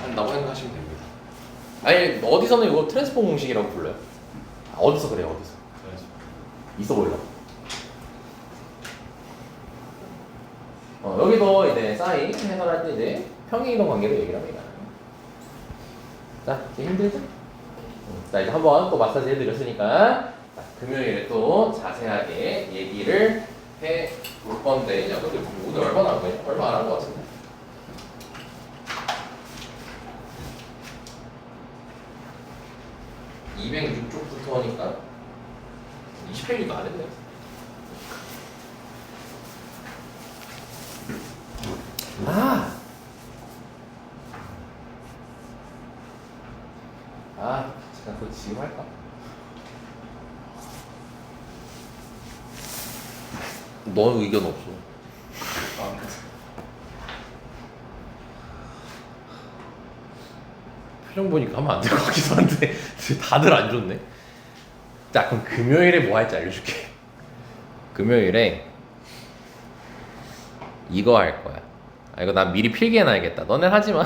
한다고 생각하시면 됩니다. 아니 어디서는 이거 트랜스폼 공식이라고 불러요. 어디서 그래요? 어디서? 있어 보이려고. 여기도 이제 사인 해설할 때 이제 평행이동 관계로 얘기를 합니다. 자, 이제 힘들죠? 자, 이제 한번 또 마사지 해드렸으니까 자, 금요일에 또 자세하게 얘기를 해 볼 건데, 야, 근데 오늘 얼마나 한 거냐? 얼마 안 한 거 같은데. (206쪽부터) 하니까 20페이지도 안 했네. 잠깐 그거 지금 할까? 너 의견 없어. 표정 보니까 하면 안 될 것 같기도 한데 다들 안 좋네. 자, 그럼 금요일에 뭐 할지 알려줄게. 금요일에 이거 할 거야. 아, 이거 난 미리 필기해놔야겠다. 너넨 하지 마.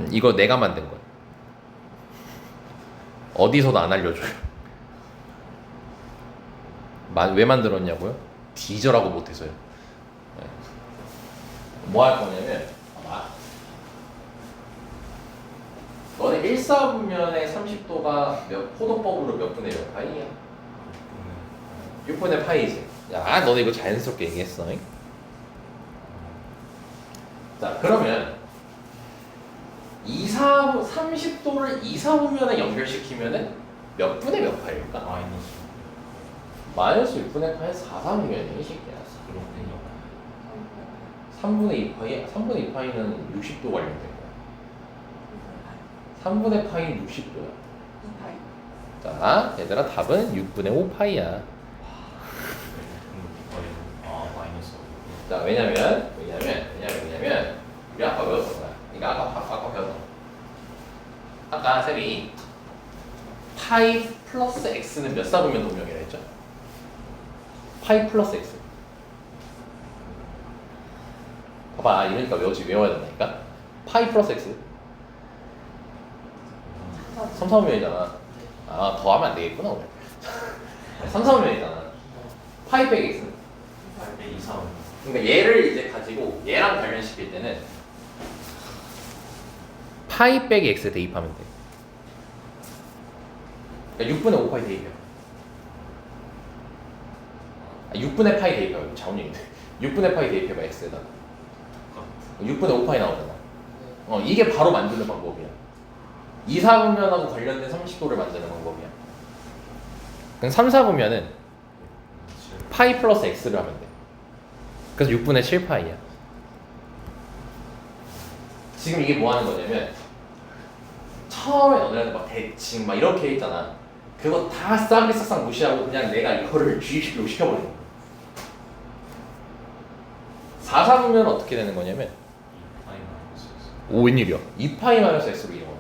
이거 내가 만든 거야. 어디서도 안 알려줘요. 왜 만들었냐고요? 디저라고 못해서요. 네. 뭐 할 거냐면, 봐봐. 너네 1사분면의 30도가 포도법으로 몇 분의 몇 파이야? 6분의 파이지. 야, 너네 이거 자연스럽게 얘기했어. 자, 그러면 30도를 2사분면에 연결시키면은 몇 분의 몇 파일까? 마이너스. 마이너스 6분의 파이 4사분면이야, 이 새끼야. 그렇군요. 3분의 2파이, 3분의 2파이는 60도 관련된 거야. 3분의 파이는 60도야. 자, 얘들아, 답은 6분의 5파이야. 마이너스. 자, 왜냐면 우리 아까 배웠던 거야. 그러니까 아까 배웠던 거. 아까 쌤이 파이 플러스 x는 몇 사분면 동명이라 했죠? 파이 플러스 x. 봐봐, 이러니까 외워야 된다니까. 파이 플러스 x 3, 4분면이잖아. 아, 더 하면 안 되겠구나 오늘. 3, 4분면이잖아. 파이 빼기 x는 8배 이상. 그러니까 얘를 이제 가지고 얘랑 관련시킬 때는 파이 빼기 x 대입하면 돼. 그러니까 6분의 5파이 대입해. 6분의 파이 대입해봐. 자운형인데 6분의 파이 대입해봐 x에다. 6분의 5파이 나오잖아. 이게 바로 만드는 방법이야. 2사분면하고 관련된 30도를 만드는 방법이야. 그럼 3사분면은 파이 플러스 x를 하면 돼. 그래서 6분의 7파이야. 지금 이게 뭐 하는 거냐면 처음에 너네한테 막 대칭 막 이렇게 했잖아. 그거 다 싸그리 싹싹 무시하고 그냥 내가 이거를 주입식으로 시켜버리는 거야. 4사분면은 어떻게 되는 거냐면 2파이 마이너스. 웬일이야? 2파이 마이너스 x로 이용하면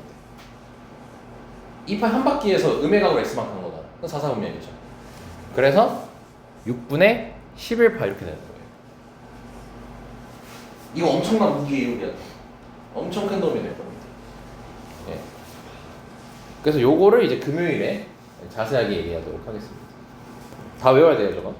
돼. 2파이 한 바퀴에서 음의 각으로 x만큼 한 거잖아. 그건 4사분면이죠. 그래서 6분의 11파 이렇게 되는 거예요. 이거 엄청난 무기예요. 엄청 큰 도움이 될 겁니다. 예. 그래서 요거를 이제 금요일에 자세하게 얘기하도록 하겠습니다. 다 외워야 돼요, 저거.